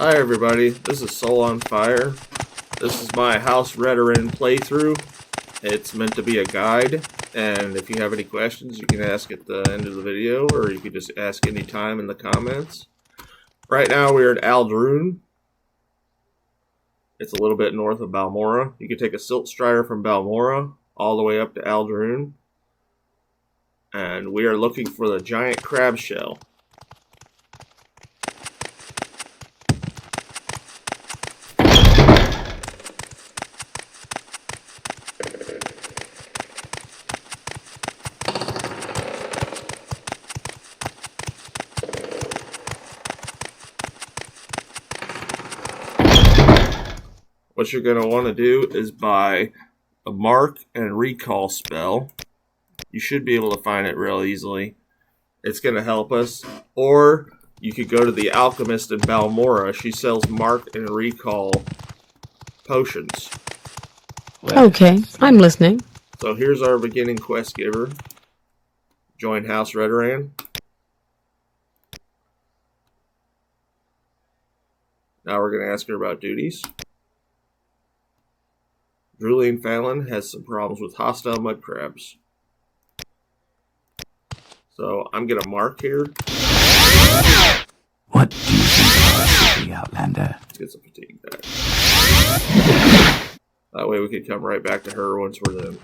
Hi everybody, this is Soul on Fire. This is my House Redoran playthrough. It's meant to be a guide, and if you have any questions you can ask at the end of the video, or you can just ask any time in the comments. Right now we're at Alderun. It's a little bit north of Balmora. You can take a silt strider from Balmora all the way up to Alderun. And we are looking for the giant crab shell. What you're going to want to do is buy a mark and recall spell. You should be able to find it real easily. It's going to help us. Or you could go to the alchemist in Balmora. She sells mark and recall potions. Okay, I'm listening. So here's our beginning quest giver. Join House Redoran. Now we're going to ask her about duties. Drulian Fallon has some problems with hostile mud crabs. So I'm going to mark here. What do you think of our city, Outlander? Let's get some fatigue back. That way we can come right back to her once we're done.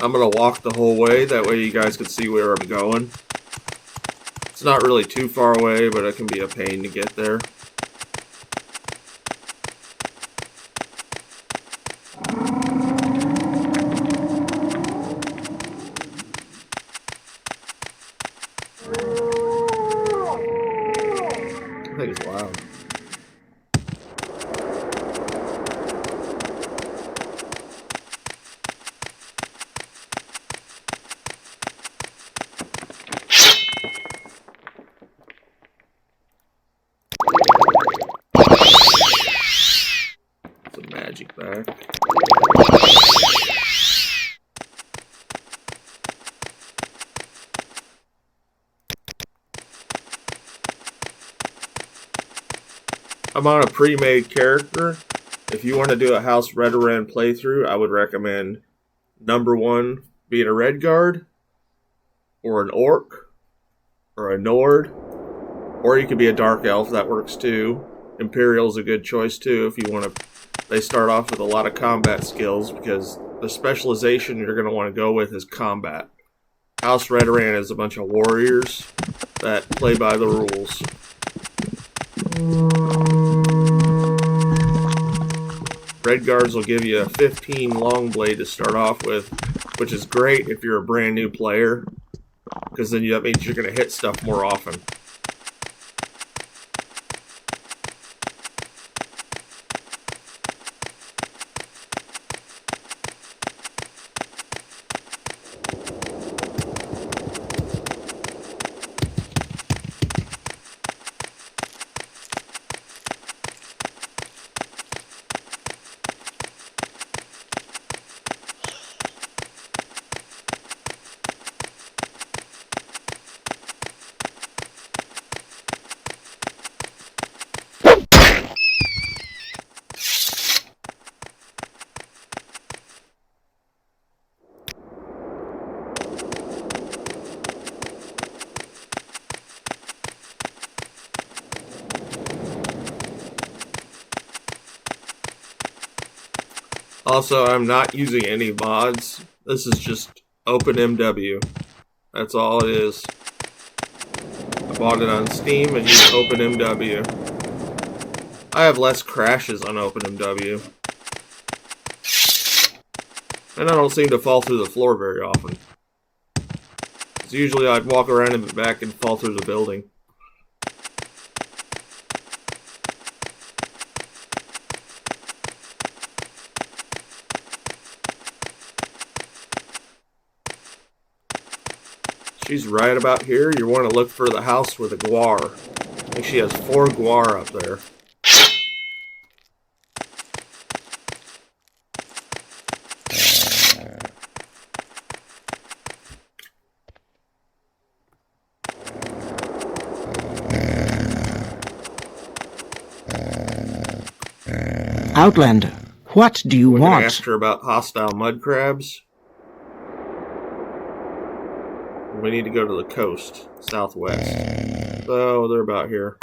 I'm going to walk the whole way, that way you guys can see where I'm going. It's not really too far away, but it can be a pain to get there. I think it's loud. Magic back. I'm on a pre-made character. If you want to do a House Redoran playthrough, I would recommend number 1 being a red guard, or an orc, or a nord, or you could be a dark elf. That works too. Imperial's a good choice too if you want to. They start off with a lot of combat skills because the specialization you're going to want to go with is combat. House Redoran is a bunch of warriors that play by the rules. Red guards will give you a 15 long blade to start off with, which is great if you're a brand new player, because then that means you're going to hit stuff more often. Also, I'm not using any mods. This is just OpenMW. That's all it is. I bought it on Steam and used OpenMW. I have less crashes on OpenMW. And I don't seem to fall through the floor very often. 'Cause usually I'd walk around in the back and fall through the building. She's right about here. You want to look for the house with a guar. I think she has 4 guar up there. Outlander, what do you We're gonna want? ask her about hostile mud crabs. We need to go to the coast, southwest. So they're about here.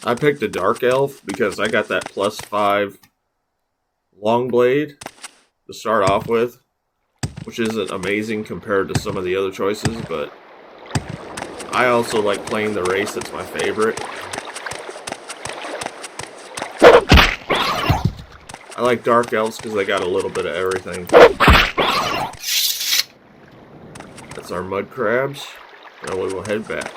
I picked a dark elf because I got that +5 long blade to start off with, which isn't amazing compared to some of the other choices, but I also like playing the race that's my favorite. I like dark elves because they got a little bit of everything. That's our mud crabs. Now we will head back.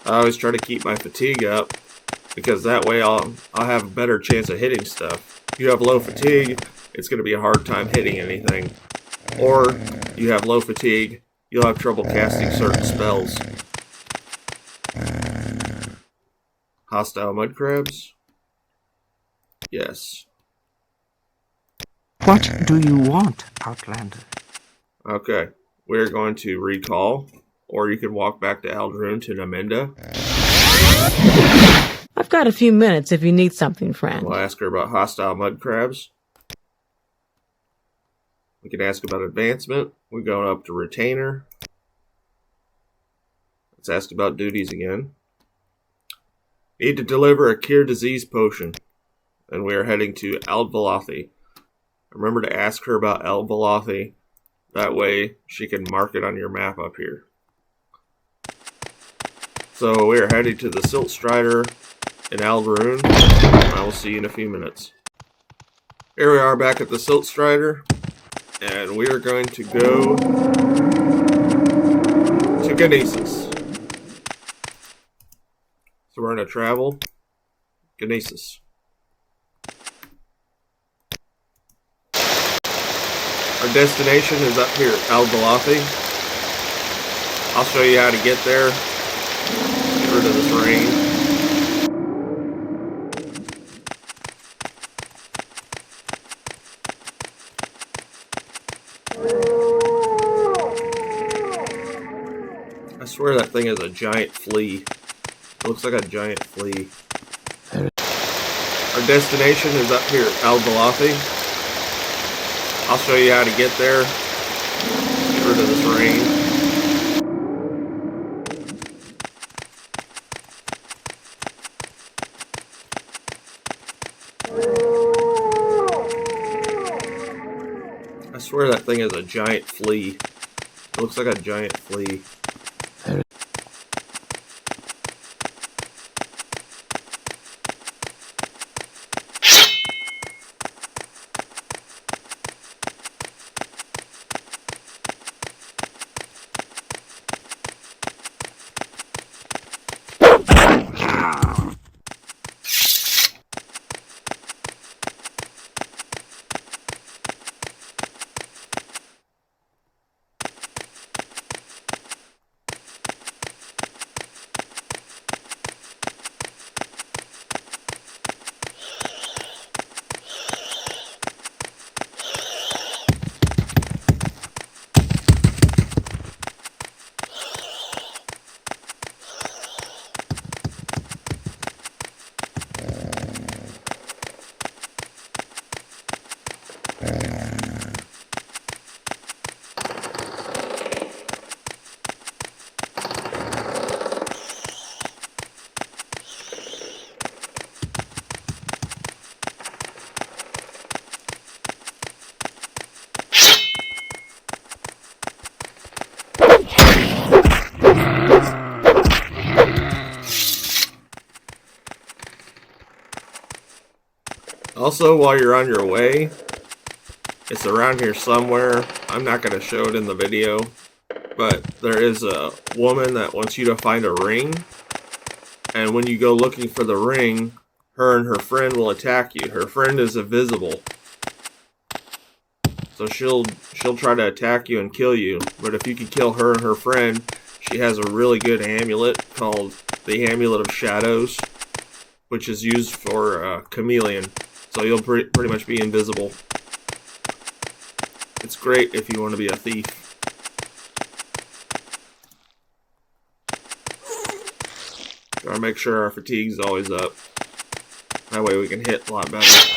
I always try to keep my fatigue up because that way I'll have a better chance of hitting stuff. If you have low fatigue, it's going to be a hard time hitting anything. Or you have low fatigue, you'll have trouble casting certain spells. Hostile mud crabs? Yes. What do you want, Outlander? Okay, we're going to recall, or you can walk back to Aldrune to Namenda. I've got a few minutes if you need something, friend. We'll ask her about hostile mud crabs. We can ask about advancement. We're going up to retainer. Let's ask about duties again. Need to deliver a cure disease potion. And we are heading to Aldvalathi. Remember to ask her about Aldvalathi. That way she can mark it on your map up here. So we are heading to the Silt Strider in Aldrune. I will see you in a few minutes. Here we are back at the Silt Strider. And we are going to go to Ganesis. So we're going to travel Ganesis. Our destination is up here at Aldvalathi. I'll show you how to get there. Get rid of this rain. I swear that thing is a giant flea. It looks like a giant flea. Our destination is up here at Aldvalathi. I'll show you how to get there. Get rid of this rain. I swear that thing is a giant flea. It looks like a giant flea. Also, while you're on your way, it's around here somewhere. I'm not going to show it in the video, but there is a woman that wants you to find a ring. And when you go looking for the ring, her and her friend will attack you. Her friend is invisible, so she'll try to attack you and kill you. But if you can kill her and her friend, she has a really good amulet called the Amulet of Shadows, which is used for chameleon. So you'll pretty much be invisible. It's great if you want to be a thief. Gotta make sure our fatigue's always up. That way we can hit a lot better.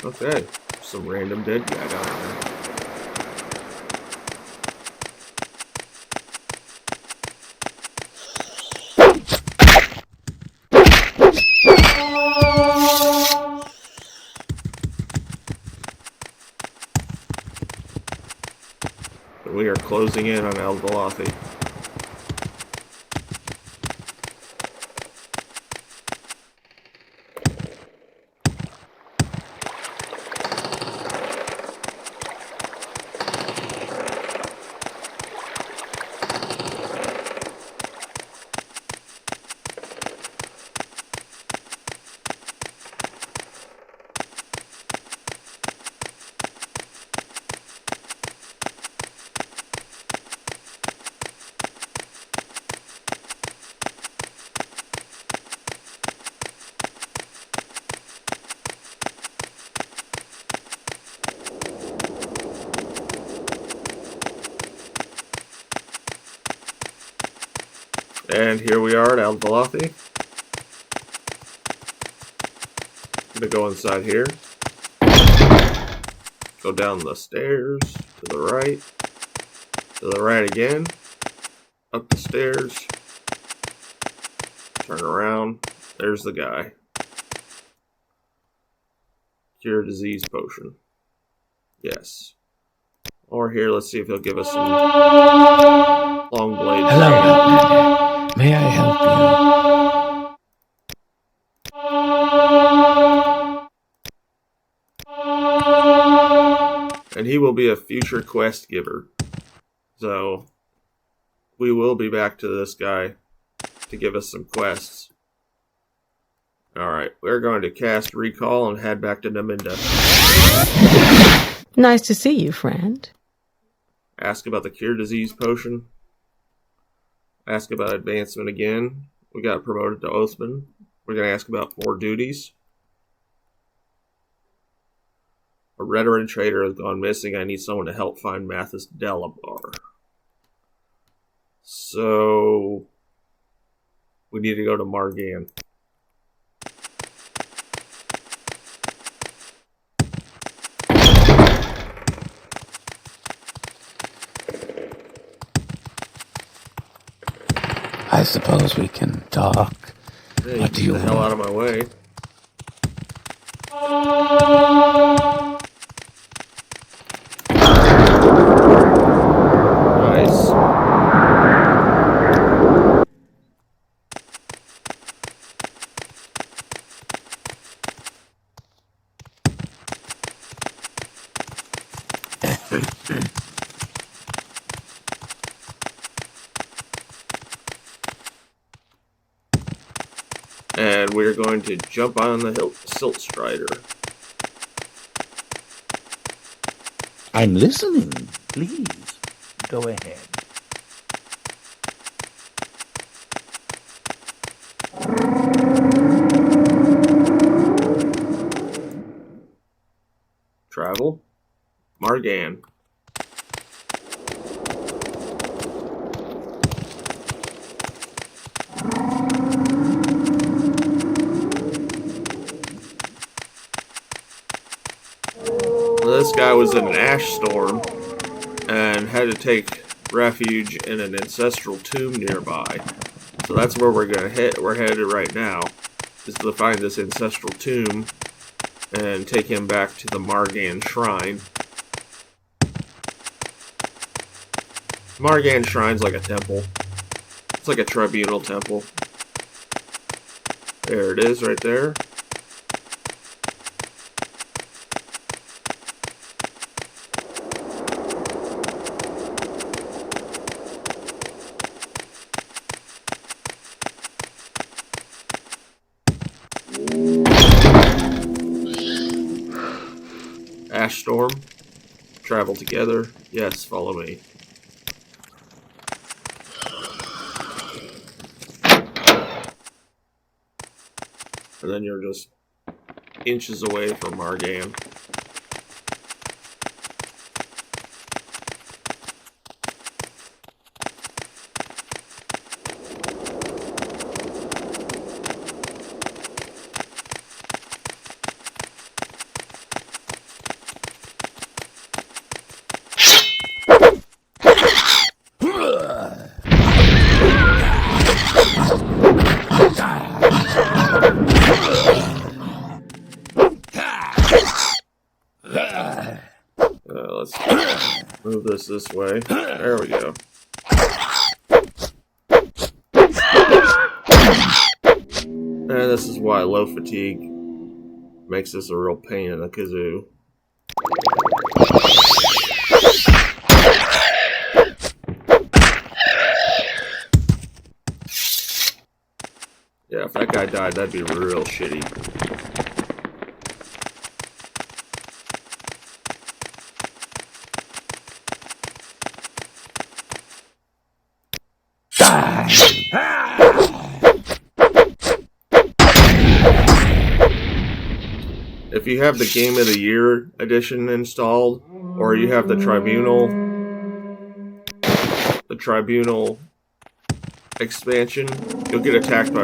Okay, some random dead guy down there. We are closing in on Al-Valathi. And here we are at Al-Valathi. I'm gonna go inside here. Go down the stairs to the right. To the right again. Up the stairs. Turn around. There's the guy. Cure disease potion. Yes. Or here, let's see if he'll give us some long blades. Hello, Outlander. May I help you? And he will be a future quest giver. So, we will be back to this guy to give us some quests. Alright, we're going to cast Recall and head back to Naminda. Nice to see you, friend. Ask about the Cure Disease Potion. Ask about advancement again. We got promoted to Oathman. We're going to ask about more duties. A Redoran trader has gone missing. I need someone to help find Mathis Delabar. So, we need to go to Margan. I suppose we can talk. Hey, What do you get the hell want? out of my way. Nice. And we're going to jump on the Silt Strider. I'm listening. Please, go ahead. Travel. Margan. This guy was in an ash storm and had to take refuge in an ancestral tomb nearby. So that's where we're gonna hit. We're headed right now, is to find this ancestral tomb and take him back to the Margan Shrine. Margan Shrine's like a temple. It's like a tribunal temple. There it is, right there. Ash Storm. Travel together. Yes, follow me. And then you're just inches away from Margan. Let's move this way. There we go. And this is why low fatigue makes this a real pain in the kazoo. Yeah, if that guy died, that'd be real shitty. If you have the Game of the Year edition installed, or you have the Tribunal expansion, you'll get attacked by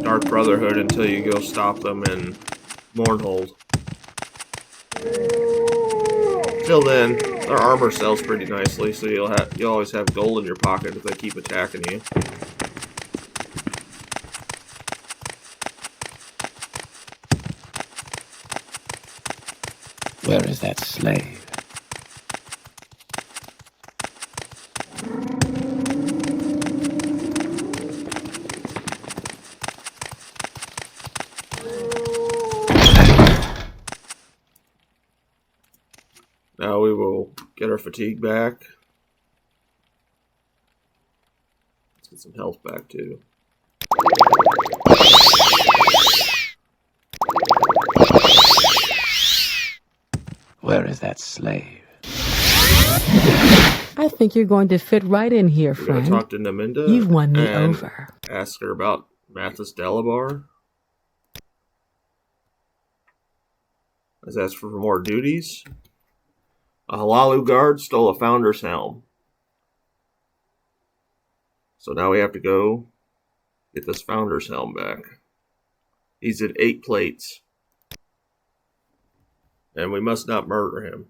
Dark Brotherhood until you go stop them in Mournhold. Till then, their armor sells pretty nicely, so you'll always have gold in your pocket if they keep attacking you. Where is that slave? Now we will get our fatigue back. Let's get some health back too. Where is that slave? I think you're going to fit right in here, We're going friend. to talk to Naminda. You've won me and over. Ask her about Mathis Delabar. Let's ask for more duties. A Halalu guard stole a founder's helm. So now we have to go get this founder's helm back. He's at 8 plates. And we must not murder him.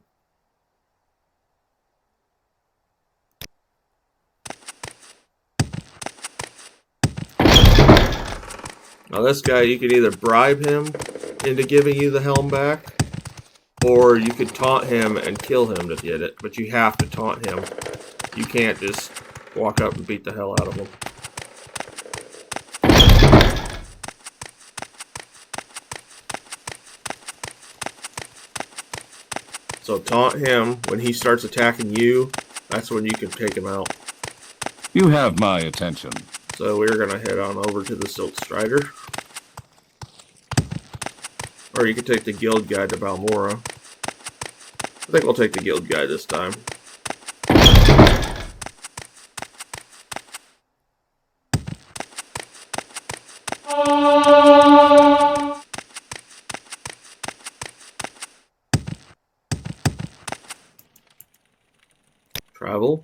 Now this guy, you could either bribe him into giving you the helm back, or you could taunt him and kill him to get it. But you have to taunt him. You can't just walk up and beat the hell out of him. So taunt him. When he starts attacking you, that's when you can take him out. You have my attention. So we're going to head on over to the Silk Strider. Or you could take the guild guide to Balmora. I think we'll take the guild guide this time. Travel.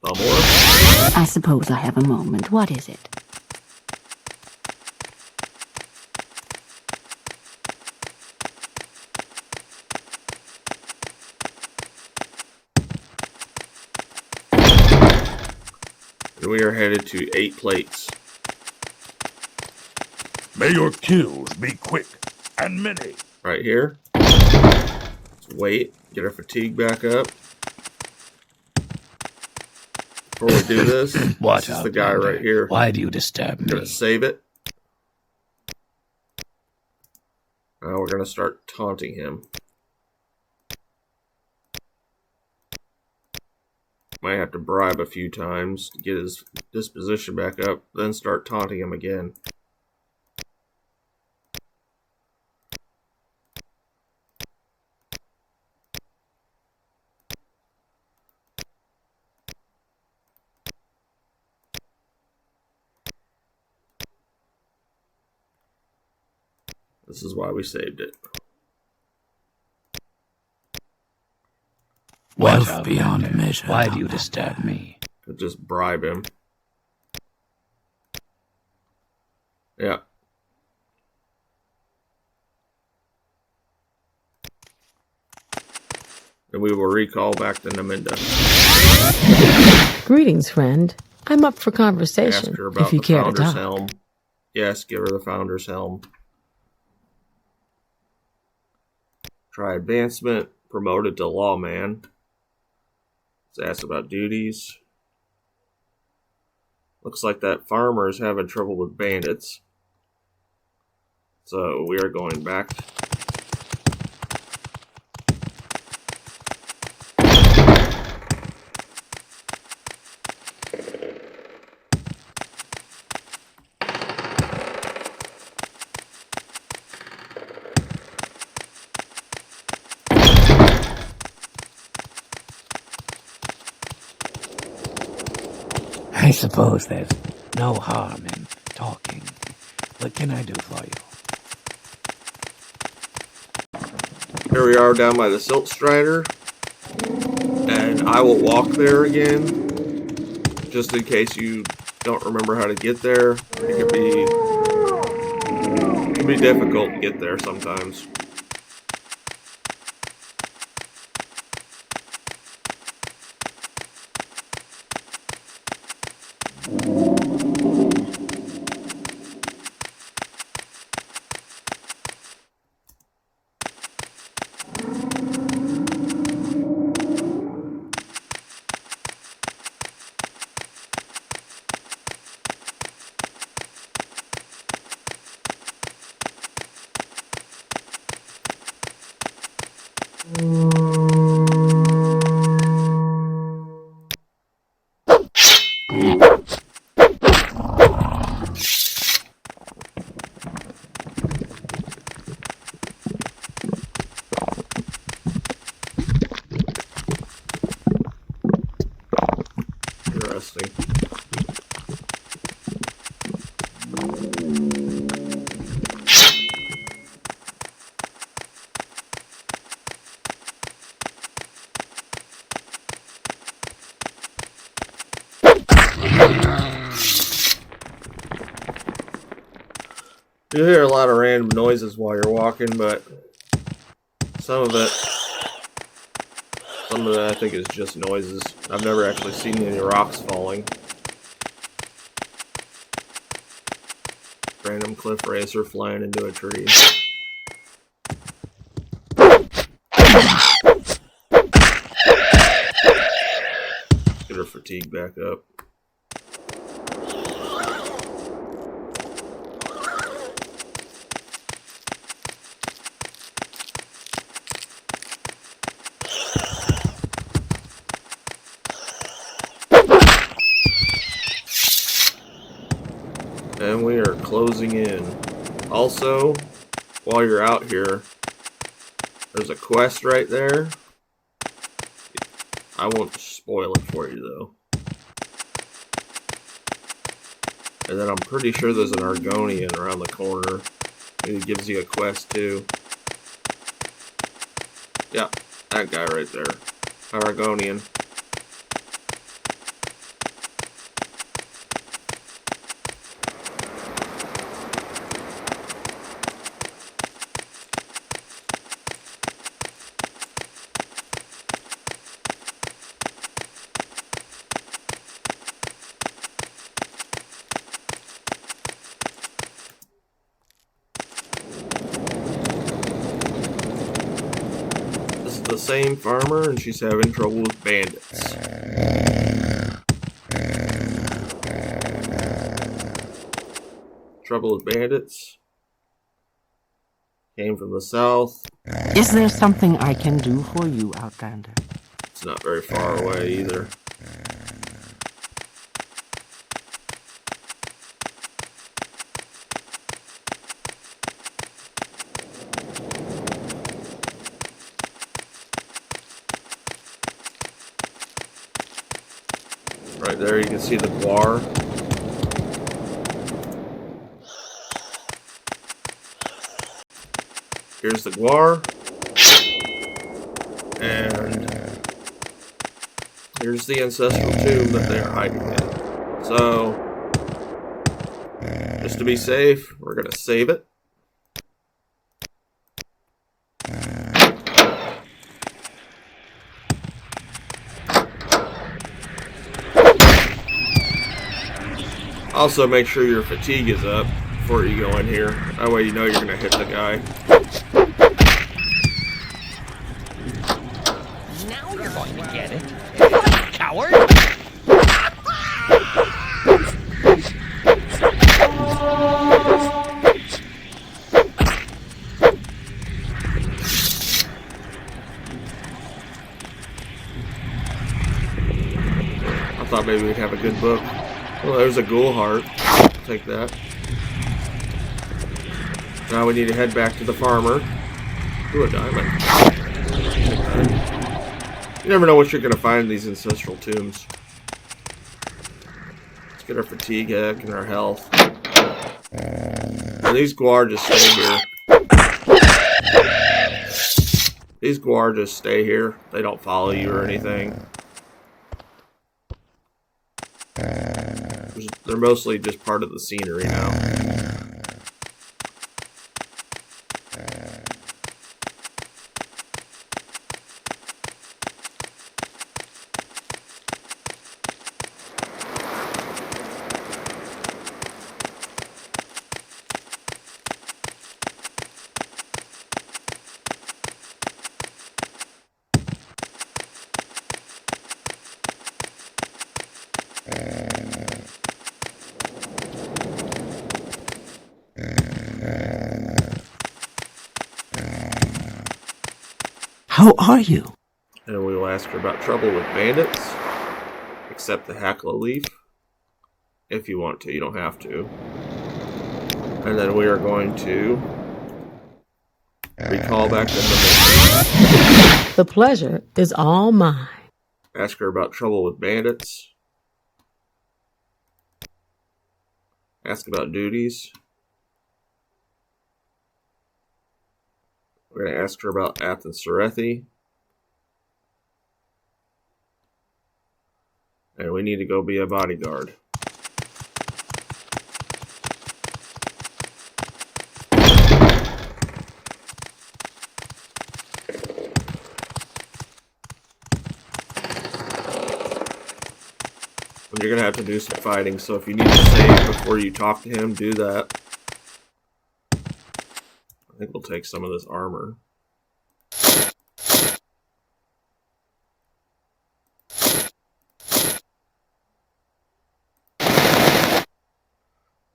Balmora. I suppose I have a moment. What is it? And we are headed to 8 plates. May your kills be quick and many. Right here. wait, get our fatigue back up. Before we do this, What, this is the guy Outlander? right here. Why do you disturb I'm gonna me? save it. Now we're gonna start taunting him. Might have to bribe a few times to get his disposition back up, then start taunting him again. This is why we saved it. Wealth beyond measure. Why do you disturb me? Could just bribe him. Yeah. And we will recall back to Naminda. Greetings, friend. I'm up for Ask conversation, her about if you the care to Founder's talk. Helm. Yes, give her the Founder's Helm. Try advancement. Promoted to lawman. Let's ask about duties. Looks like that farmer is having trouble with bandits. So we are going back. I suppose there's no harm in talking. What can I do for you? Here we are down by the Silt Strider. And I will walk there again. Just in case you don't remember how to get there. It can be difficult to get there sometimes. Interesting. You hear a lot of random noises while you're walking, but some of it I think is just noises. I've never actually seen any rocks falling. Random cliff racer flying into a tree. Get her fatigue back up. And we are closing in. Also, while you're out here, there's a quest right there. I won't spoil it for you though. And then I'm pretty sure there's an Argonian around the corner. It gives you a quest too. Yeah, that guy right there. Argonian. same farmer, and she's having trouble with bandits. Trouble with bandits. Came from the south. Is there something I can do for you, Outlander? It's not very far away either. Right there you can see the guar. Here's the guar. And here's the ancestral tomb that they're hiding in. So, just to be safe, we're going to save it. Also, make sure your fatigue is up before you go in here. That way you know you're going to hit the guy. Now you're going to get it. Coward! I thought maybe we'd have a good book. Well, there's a ghoul heart. Take that. Now we need to head back to the farmer. Ooh, a diamond. You never know what you're going to find in these ancestral tombs. Let's get our fatigue back and our health. And these guar just stay here. These guar just stay here. They don't follow you or anything. They're mostly just part of the scenery now. How are you? And we will ask her about trouble with bandits. Accept the Hackla leaf. If you want to, you don't have to. And then we are going to recall back to the The pleasure is all mine. ask her about trouble with bandits. Ask about duties. We're going to ask her about Athens Serethi. And we need to go be a bodyguard. And you're going to have to do some fighting, so if you need to save before you talk to him, do that. I think we'll take some of this armor.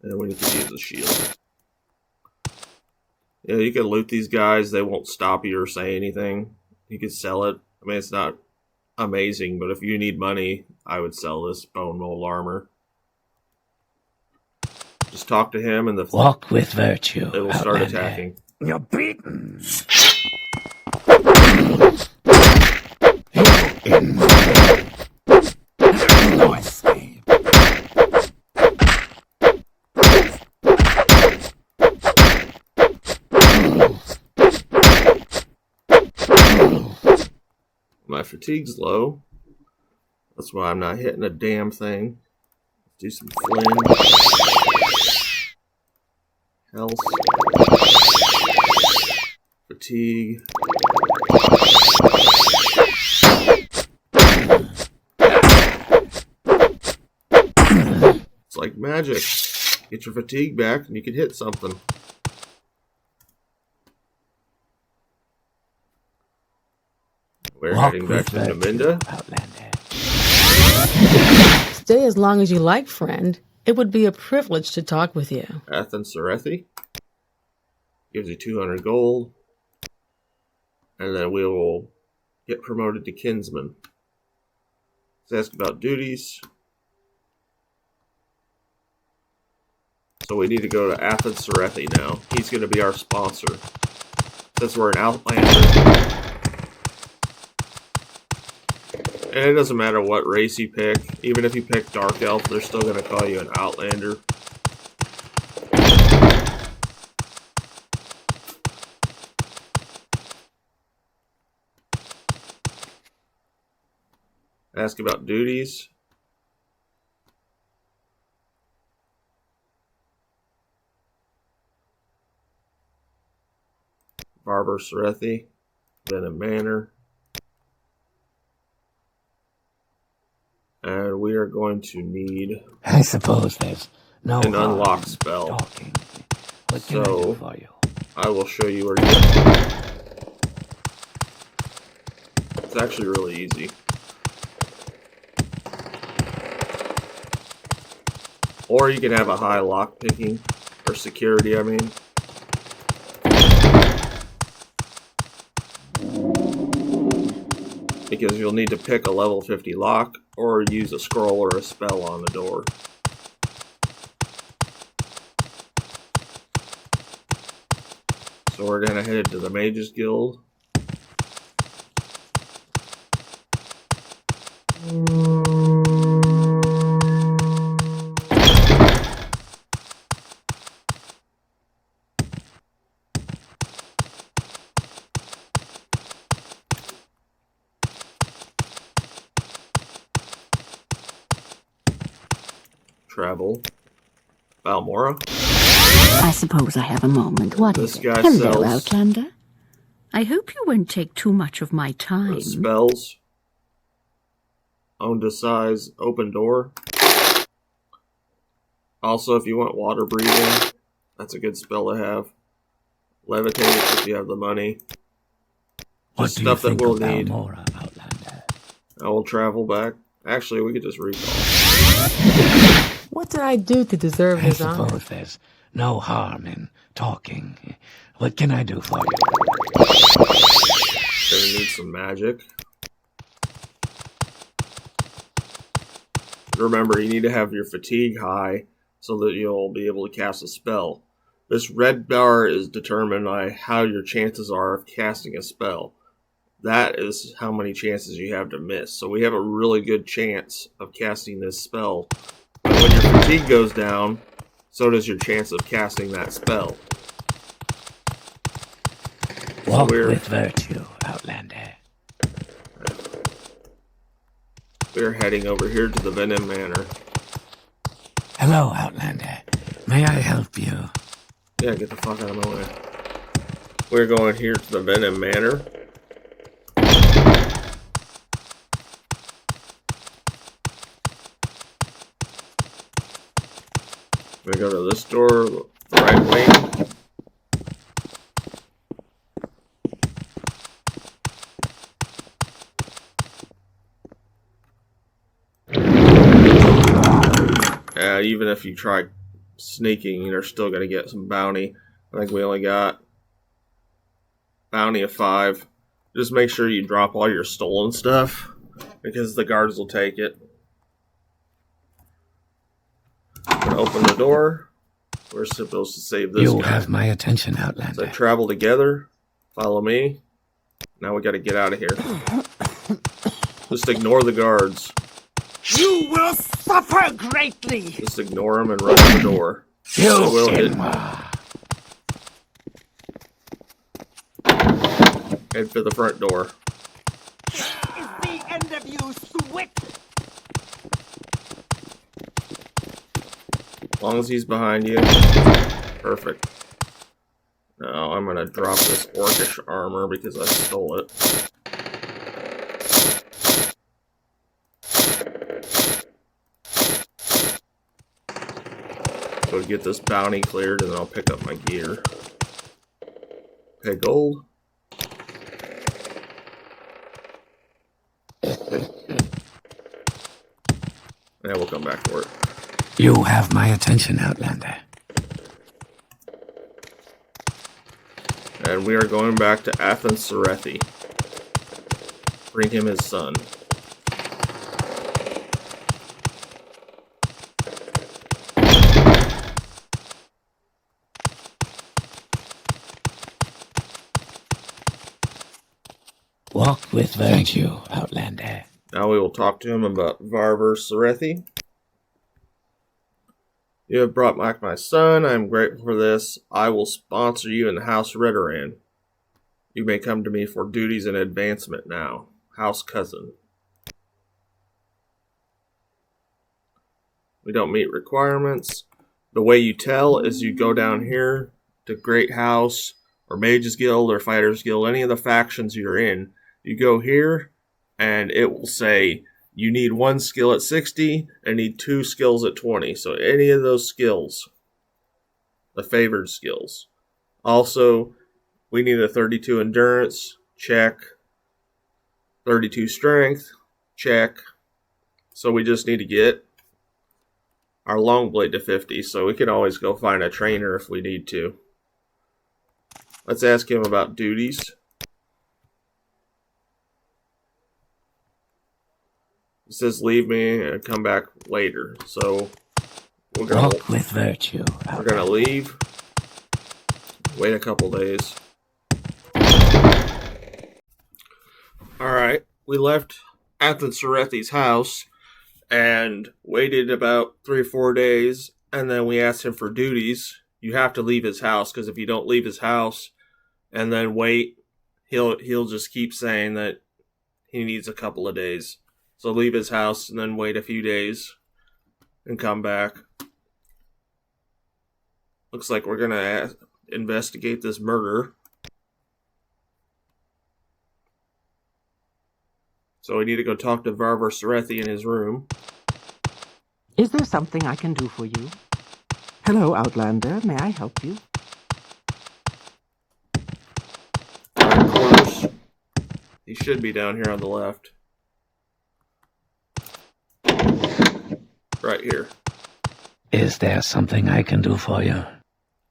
And we need to use a shield. Yeah, you can loot these guys. They won't stop you or say anything. You can sell it. I mean, it's not amazing, but if you need money, I would sell this bone mold armor. Just talk to him and Walk with virtue. they will start Outlander. attacking. You're beaten. No escape. My fatigue's low. That's why I'm not hitting a damn thing. Do some Flynn. Health. Fatigue. It's like magic. Get your fatigue back and you can hit something. We're Walk heading back with to virtue, Naminda. Outlander. Stay as long as you like, friend. It would be a privilege to talk with you. Athens Serethi. Gives you 200 gold. And then we will get promoted to Kinsman. Let's ask about duties. So we need to go to Athens Serethi now. He's going to be our sponsor. Since we're an Outlander. And it doesn't matter what race you pick. Even if you pick Dark Elf, they're still going to call you an Outlander. Ask about duties. Barber Serethi. Venom Manor. And we are going to need I suppose there's no an harm unlock in spell. talking. What can I do for you? I will show you where to get one. It's actually really easy. Or you can have a high lock picking, or security, I mean. Because you'll need to pick a level 50 lock, or use a scroll or a spell on the door. So we're going to head to the Mages Guild. Travel. Balmora. I suppose I have a moment. What This is it? guy Hello, sells Outlander. I hope you won't take too much of my time. spells. Own to size. Open door. Also, if you want water breathing, that's a good spell to have. Levitate if you have the money. What Just do you stuff that think we'll of need. Balmora, Outlander? I will travel back. Actually, we could just recall. What did I do to deserve I his honor? suppose there's no harm in talking. What can I do for you? Gonna need some magic. Remember, you need to have your fatigue high so that you'll be able to cast a spell. This red bar is determined by how your chances are of casting a spell. That is how many chances you have to miss. So we have a really good chance of casting this spell. But when your fatigue goes down, so does your chance of casting that spell. Walk we're- with virtue, Outlander. We're heading over here to the Venom Manor. Hello, Outlander. May I help you? Yeah, get the fuck out of my way. We're going here to the Venom Manor. We go to this door, the right wing. Even if you try sneaking, you're still going to get some bounty. I think we only got bounty of 5. Just make sure you drop all your stolen stuff, because the guards will take it. Open the door. We're supposed to save this You guy. have my attention, So Outlander. travel together. Follow me. Now we got to get out of here. Just ignore the guards. You will suffer greatly! Just ignore them and run to the door. You will hit. Head for the front door. This is the end of you, Swift! As long as he's behind you. Perfect. Now I'm going to drop this orcish armor because I stole it. So get this bounty cleared and then I'll pick up my gear. Okay, gold. Yeah, we'll come back for it. You have my attention, Outlander. And we are going back to Athens Serethi. Bring him his son. Walk with virtue, Outlander. Now we will talk to him about Varver Serethi. You have brought back my son. I am grateful for this. I will sponsor you in the House Redoran. You may come to me for duties and advancement now. House cousin. We don't meet requirements. The way you tell is you go down here to Great House or Mages Guild or Fighters Guild, any of the factions you're in. You go here and it will say you need 1 skill at 60 and need 2 skills at 20. So any of those skills, the favored skills. Also, we need a 32 endurance, check. 32 strength, check. So we just need to get our long blade to 50, so we can always go find a trainer if we need to. Let's ask him about duties. He says leave me and come back later. So we're gonna Walk with virtue. we're gonna leave. Wait a couple days. Alright, we left Athens Serethi's house and waited about 3 or 4 days, and then we asked him for duties. You have to leave his house, because if you don't leave his house and then wait, he'll just keep saying that he needs a couple of days. So leave his house and then wait a few days and come back. Looks like we're gonna investigate this murder. So we need to go talk to Varver Serethi in his room. Is there something I can do for you? Hello, Outlander. May I help you? Quarters. He should be down here on the left. Right here. Is there something I can do for you?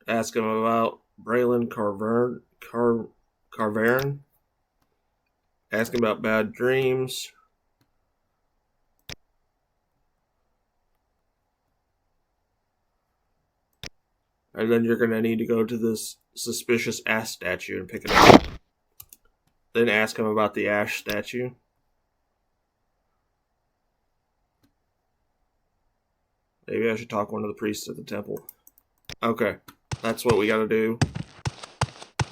Ask him about Braylon Carverin. Ask him about bad dreams. And then you're going to need to go to this suspicious ash statue and pick it up. Then ask him about the ash statue. Maybe I should talk to one of the priests at the temple. Okay, that's what we gotta do.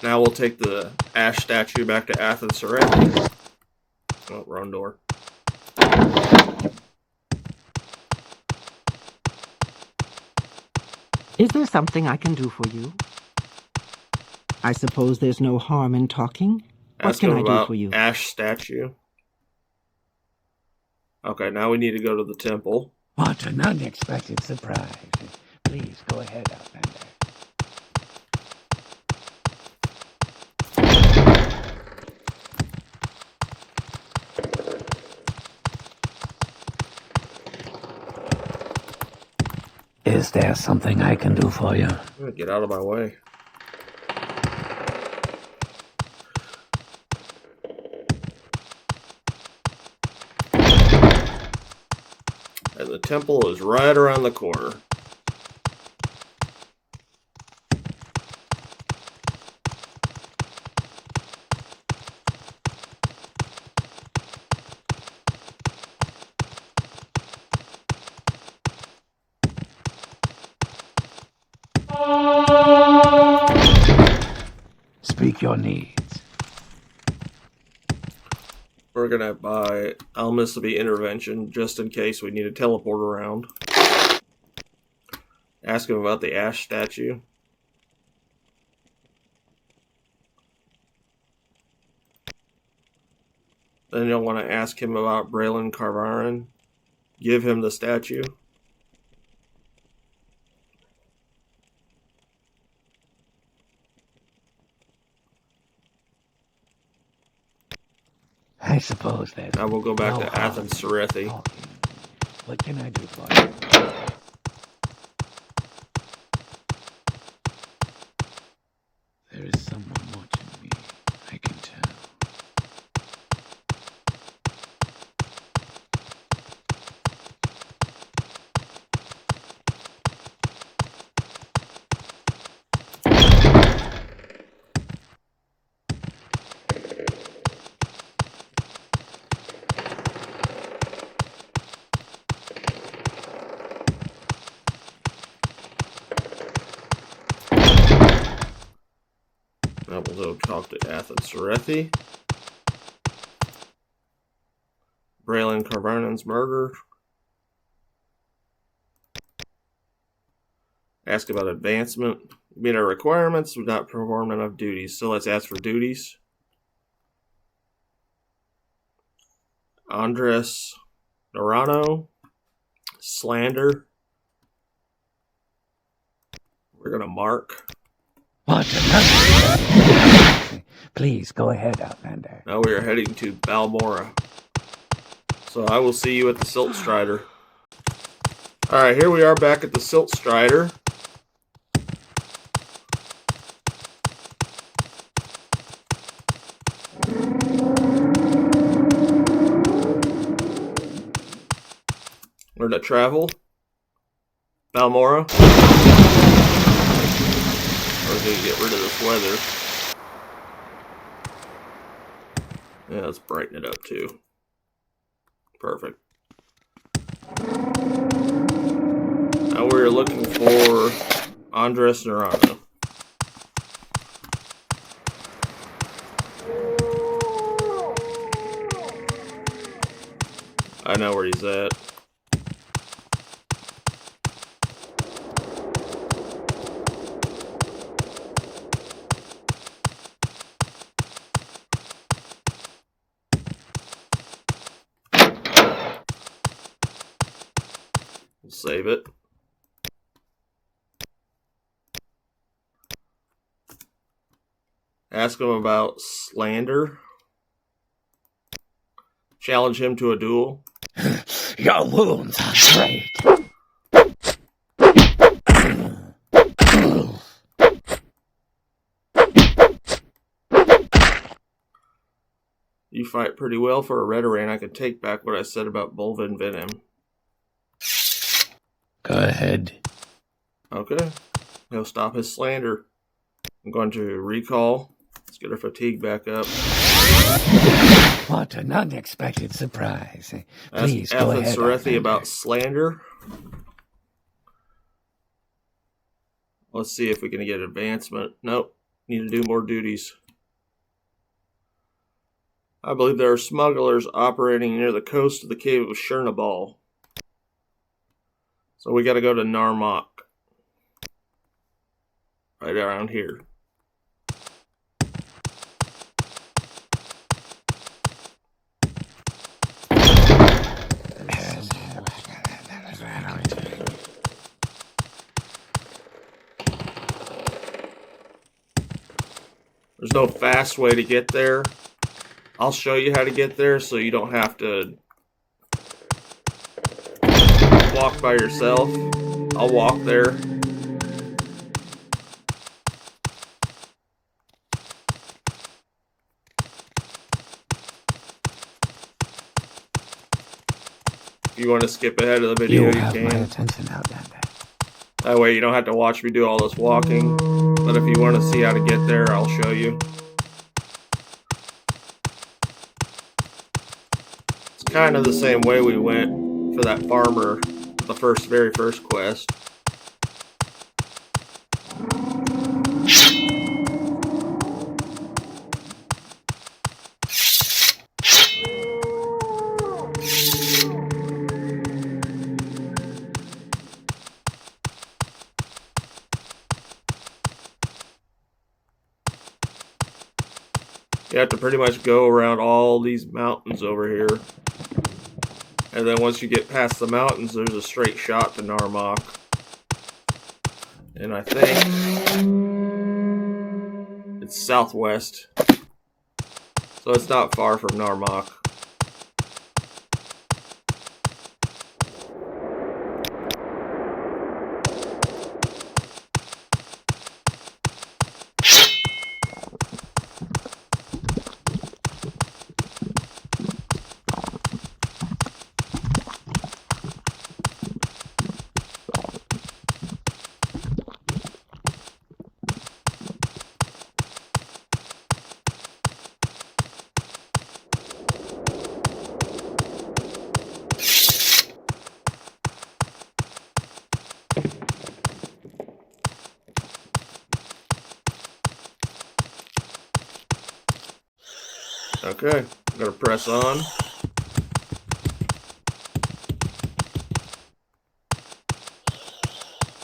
Now we'll take the ash statue back to Athens Serethi. Oh, wrong door. Is there something I can do for you? I suppose there's no harm in talking. What Ask can him I do about for you? ash statue. Okay, now we need to go to the temple. What an unexpected surprise. Please go ahead, Outlander. Is there something I can do for you? Get out of my way. And the temple is right around the corner. Speak your needs. We're gonna buy Almissable Intervention just in case we need to teleport around. Ask him about the ash statue. Then you'll want to ask him about Braylon Carverin. Give him the statue. I suppose there's Now we'll go back no to harm Athens Cerethi. talking. What can I do for you? There is someone watching me, I can tell. Now we'll go talk to Athens Cerethi. Braylon Carvernon's murder. Ask about advancement. Meet our requirements. We've not performed enough duties. So let's ask for duties. Andres Norano. Slander. We're going to mark. What? Please, go ahead, Outlander. Now we are heading to Balmora. So I will see you at the Silt Strider. Alright, here we are back at the Silt Strider. We're to travel. Balmora. We're going to get rid of this weather. Yeah, let's brighten it up too. Perfect. Now we're looking for Andres Norano. I know where he's at. We'll save it. Ask him about slander. Challenge him to a duel. Your wounds are great. You fight pretty well for a Redoran. I can take back what I said about Bolvin Venom. Go ahead. Okay. He'll stop his slander. I'm going to recall. Let's get our fatigue back up. What an unexpected surprise. Ask Please go Athens ahead, Cerethi Outlander. about slander. Let's see if we can get advancement. Nope. Need to do more duties. I believe there are smugglers operating near the coast of the cave of Chernobal. So we got to go to Narmak. Right around here. There's no fast way to get there. I'll show you how to get there so you don't have to walk by yourself. I'll walk there. If you want to skip ahead of the video, You you have my can. attention, Outlander. That way you don't have to watch me do all this walking. But if you want to see how to get there, I'll show you. It's kind of the same way we went for that farmer, the very first quest. You have to pretty much go around all these mountains over here. And then once you get past the mountains, there's a straight shot to Narmak. And I think it's southwest. So it's not far from Narmak. Okay, I'm gonna press on.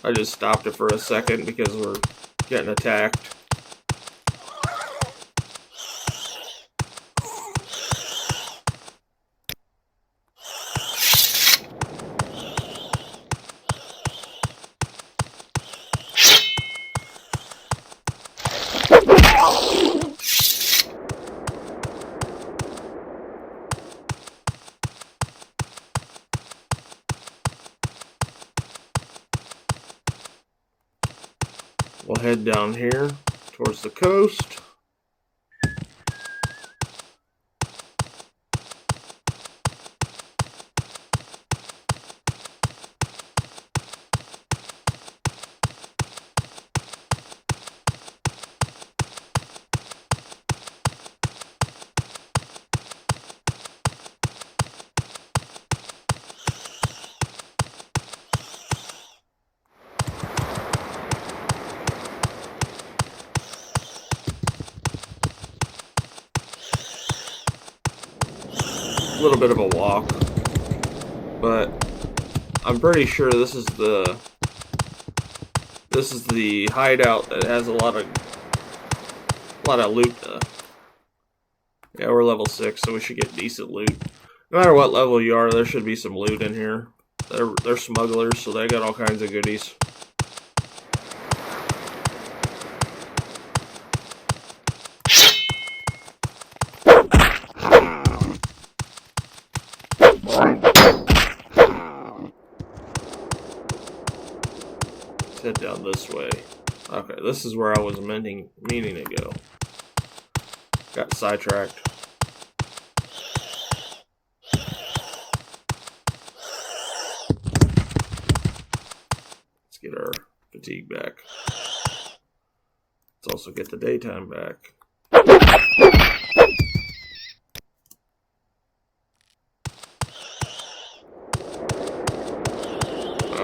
I just stopped it for a second because we're getting attacked. We'll head down here towards the coast. A little bit of a walk, but I'm pretty sure this is the hideout that has a lot of loot. Yeah, we're level 6, so we should get decent loot. No matter what level you are, there should be some loot in here. They're smugglers, so they got all kinds of goodies. Let's head down this way. Okay, this is where I was meaning to go. Got sidetracked. Let's get our fatigue back. Let's also get the daytime back.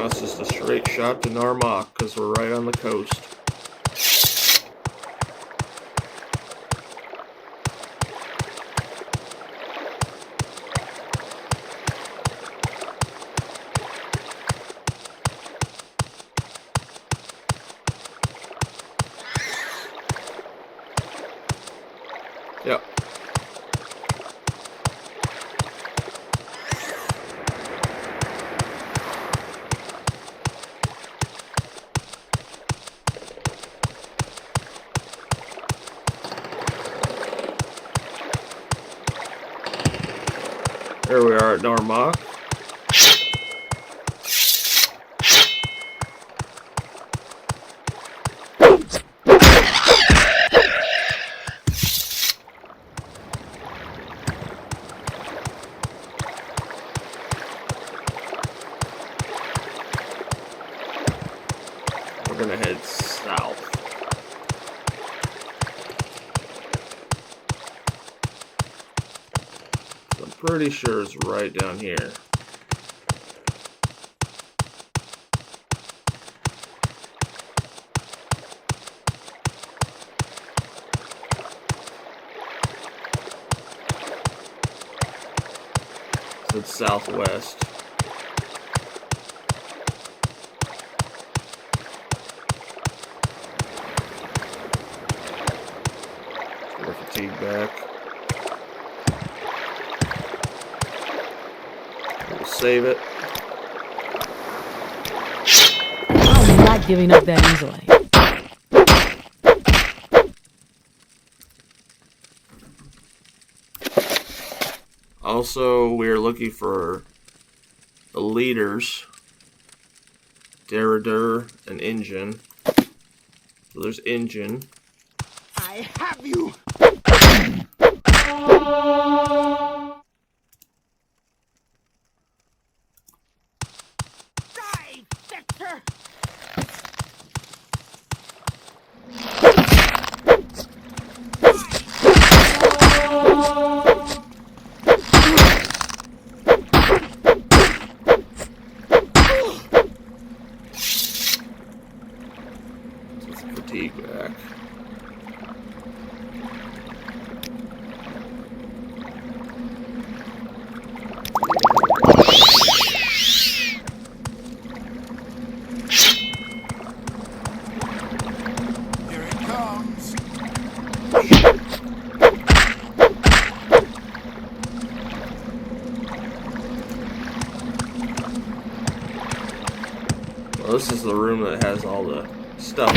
It's just a straight shot to Narmak because we're right on the coast. Yep. Here we are at Narmak. We're gonna head south. I'm pretty sure it's right down here. So it's southwest. Get our fatigue back. We'll save it. I'm not giving up that easily. Also, we're looking for the leaders, Derrider and Engine. So there's Engine. I have you! Die, Victor! Let's fatigue back. Well, this is the room that has all the stuff.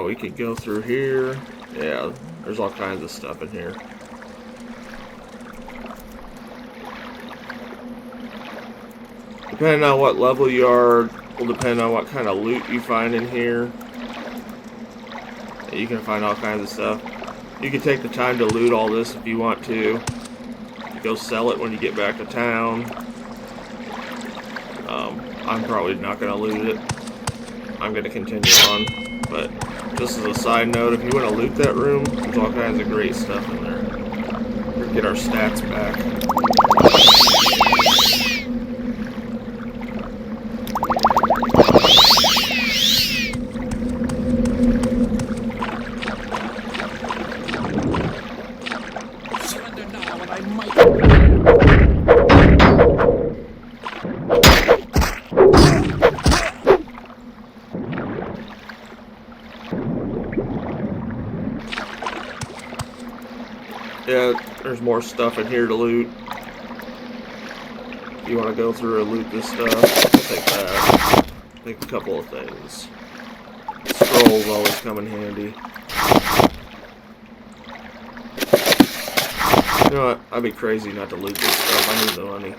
We could go through here. Yeah, there's all kinds of stuff in here. Depending on what level you are, will depend on what kind of loot you find in here. You can find all kinds of stuff. You can take the time to loot all this if you want to. Go sell it when you get back to town. I'm probably not going to loot it. I'm going to continue on. But just as a side note, if you want to loot that room, there's all kinds of great stuff in there. We'll get our stats back. Yeah, there's more stuff in here to loot. If you want to go through and loot this stuff, I'll take that. Take a couple of things. Scrolls always come in handy. You know what? I'd be crazy not to loot this stuff. I need the money.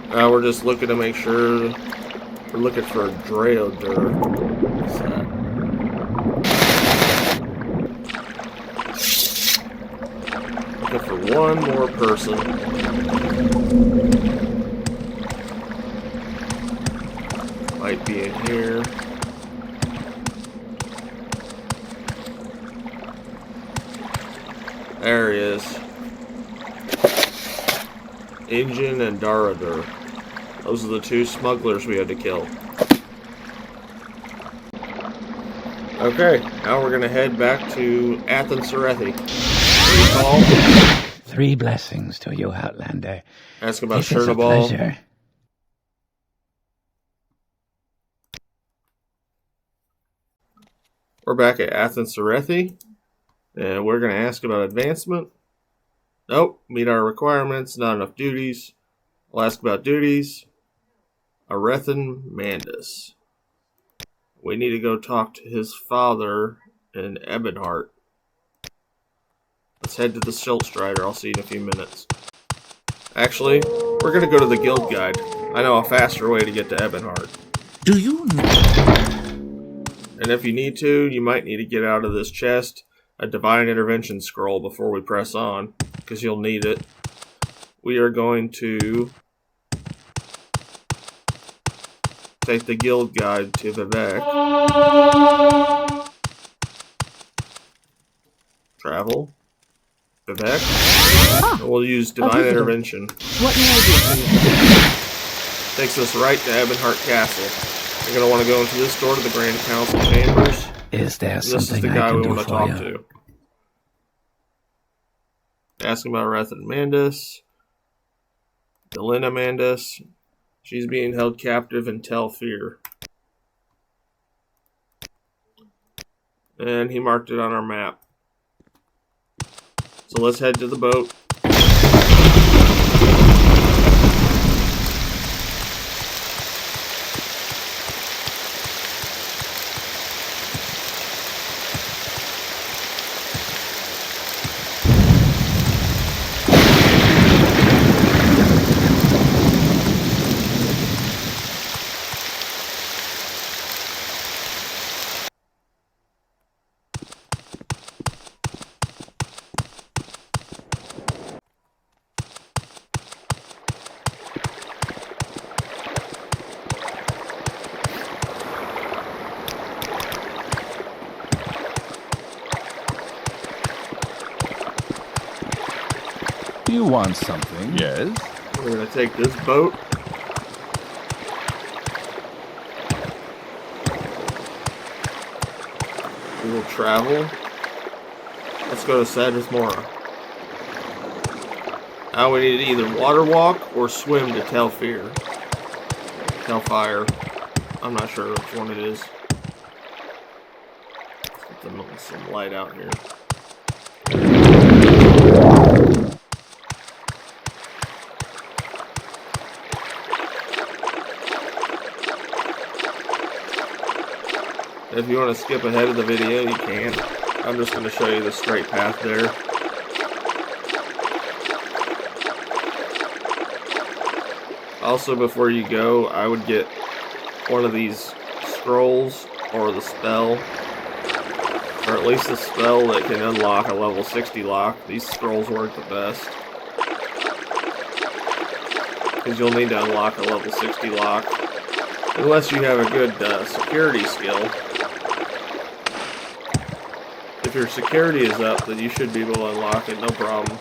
Now we're just looking to make sure. We're looking for a Dreodur. What's that? For one more person. Might be in here. There he is. Injun and Daradur. Those are the two smugglers we had to kill. Okay, now we're gonna head back to Athens Serethi. Three blessings to you, Outlander. Ask about It is a Chernobog. pleasure. We're back at Athens Serethi, and we're going to ask about advancement. Nope, meet our requirements, not enough duties. We'll ask about duties. Arethan Mandus. We need to go talk to his father in Ebonheart. Let's head to the Schildstrider. I'll see you in a few minutes. Actually, we're going to go to the guild guide. I know a faster way to get to Ebonheart. Do you know? And if you need to, you might need to get out of this chest a Divine Intervention scroll before we press on, because you'll need it. We are going to take the guild guide to Vivek. Travel. Vivek. And we'll use Divine Intervention. What may I do for you? Takes us right to Ebonheart Castle. You're going to want to go into this door to the Grand Council Chambers. Is there This is the something I guy can we do want to for talk you? to. Ask him about Arethan Mandus. Delina Mandus. She's being held captive in Telfir. And he marked it on our map. So let's head to the boat. You want something, yes? We're going to take this boat. We will travel. Let's go to Sadras Mora. Now we need to either water walk or swim to Telfire. I'm not sure which one it is. Let's get some light out here. If you want to skip ahead of the video, you can. I'm just going to show you the straight path there. Also, before you go, I would get one of these scrolls or the spell, or at least the spell that can unlock a level 60 lock. These scrolls work the best, because you'll need to unlock a level 60 lock, unless you have a good security skill. If your security is up, then you should be able to unlock it, no problem.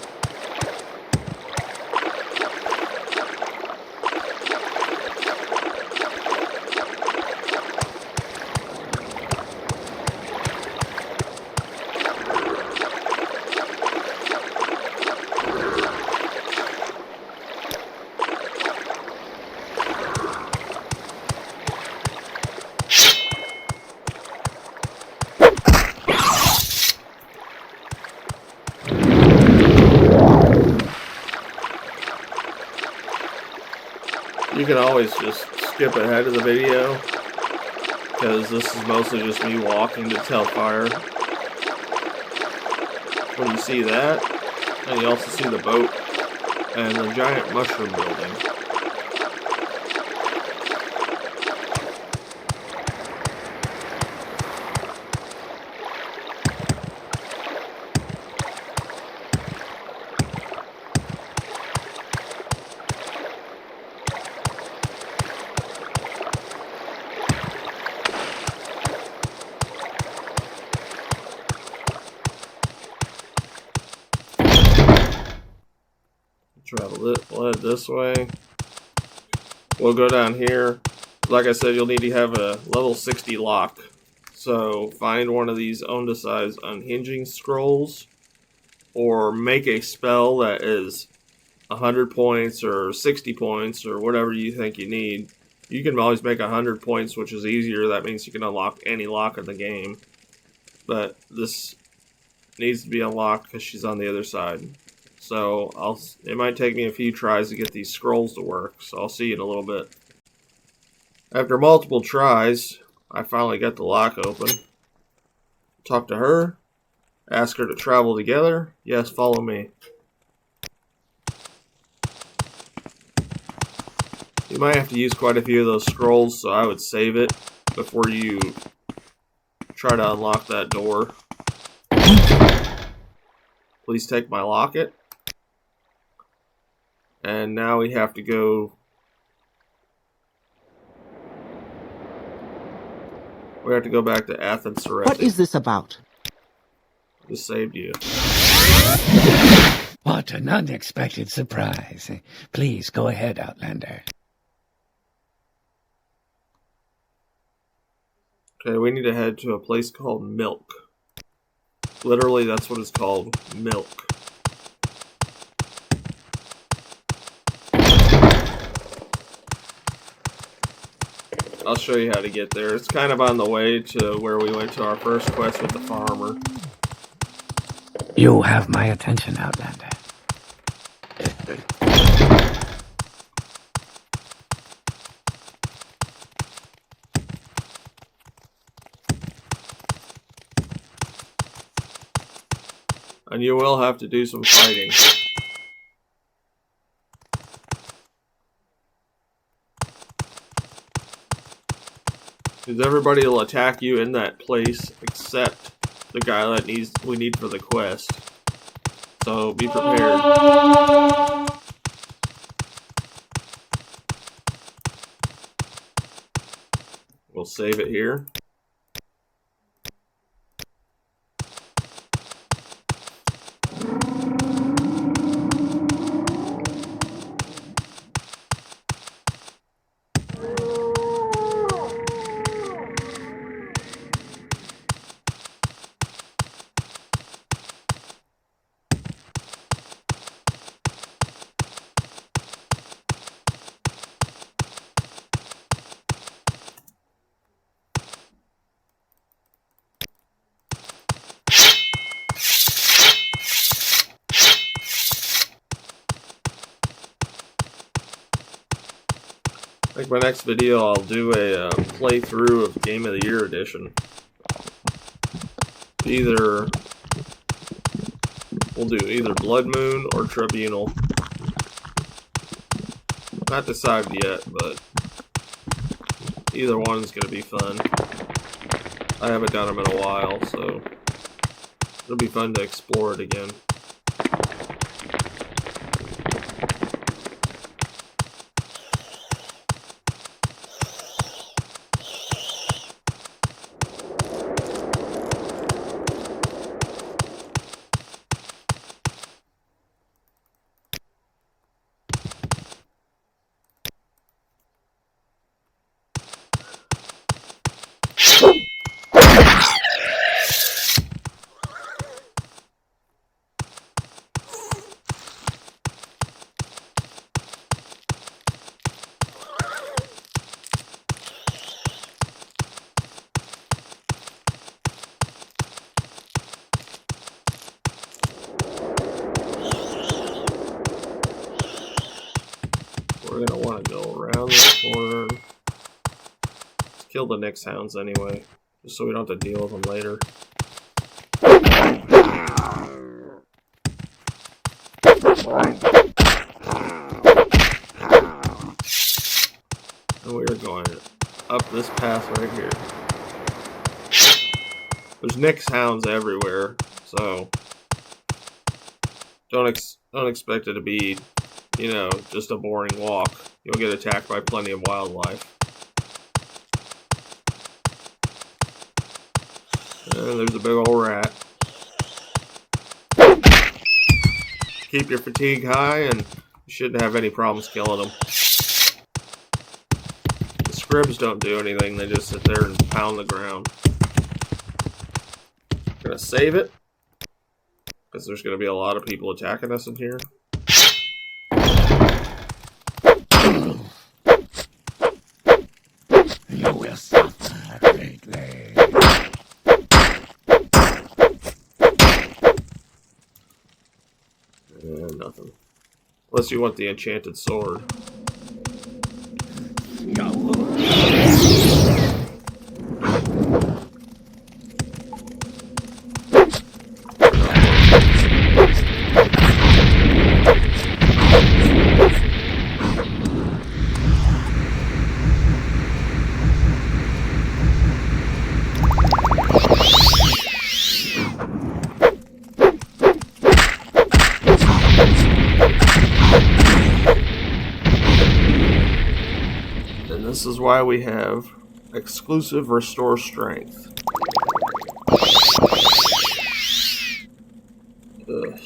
You can always just skip ahead of the video, because this is mostly just me walking to Telfire. When you see that, and you also see the boat and the giant mushroom building. Travel it, we'll head this way. We'll go down here. Like I said, you'll need to have a level 60 lock. So find one of these Ondasize unhinging scrolls, or make a spell that is 100 points or 60 points or whatever you think you need. You can always make 100 points, which is easier. That means you can unlock any lock in the game. But this needs to be unlocked because she's on the other side. So it might take me a few tries to get these scrolls to work, so I'll see you in a little bit. After multiple tries, I finally got the lock open. Talk to her, ask her to travel together. Yes, follow me. You might have to use quite a few of those scrolls, so I would save it before you try to unlock that door. Please take my locket. And now we have to go. We have to go back to Athens. What is this about? Just saved you. What an unexpected surprise. Please go ahead, Outlander. Okay, we need to head to a place called Milk. Literally, that's what it's called. Milk. I'll show you how to get there. It's kind of on the way to where we went to our first quest with the farmer. You have my attention, Outlander. And you will have to do some fighting. Because everybody will attack you in that place except the guy that we need for the quest. So be prepared. We'll save it here. think my next video I'll do a playthrough of Game of the Year edition. We'll do either Blood Moon or Tribunal. Not decided yet, but either one's gonna be fun. I haven't done them in a while, so it'll be fun to explore it again. We're gonna want to go around this corner. Let's kill the next hounds anyway, just so we don't have to deal with them later. And we are going up this path right here. There's Nyx hounds everywhere, so don't expect it to be, you know, just a boring walk. You'll get attacked by plenty of wildlife. And there's a big old rat. Keep your fatigue high and you shouldn't have any problems killing them. The scribs don't do anything, they just sit there and pound the ground. Gonna save it, because there's gonna be a lot of people attacking us in here. You will suffer greatly. Nothing. Unless you want the enchanted sword. This is why we have exclusive restore strength. Ugh.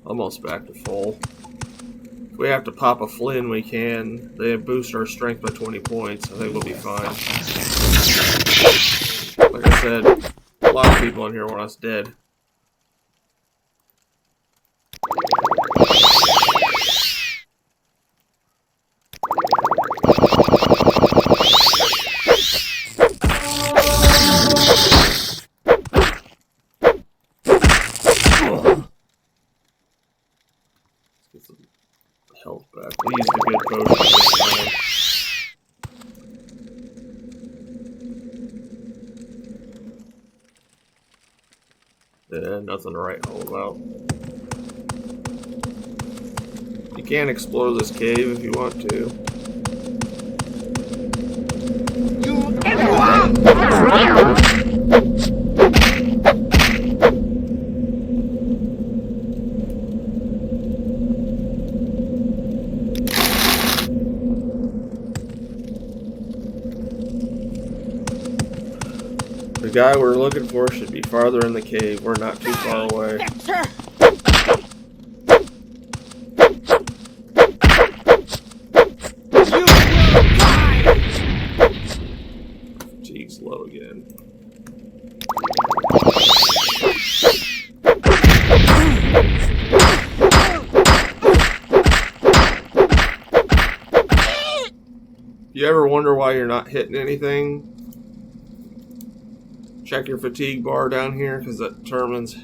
Almost back to full. If we have to pop a Flynn, we can. They boost our strength by 20 points. I think we'll be fine. Like I said, a lot of people in here want us dead. Health back. We used a good potion this time. Yeah, nothing to write home about. You can explore this cave if you want to. The guy we're looking for should be farther in the cave. We're not too far away. Fatigue's low again. You ever wonder why you're not hitting anything? Check your fatigue bar down here, because that determines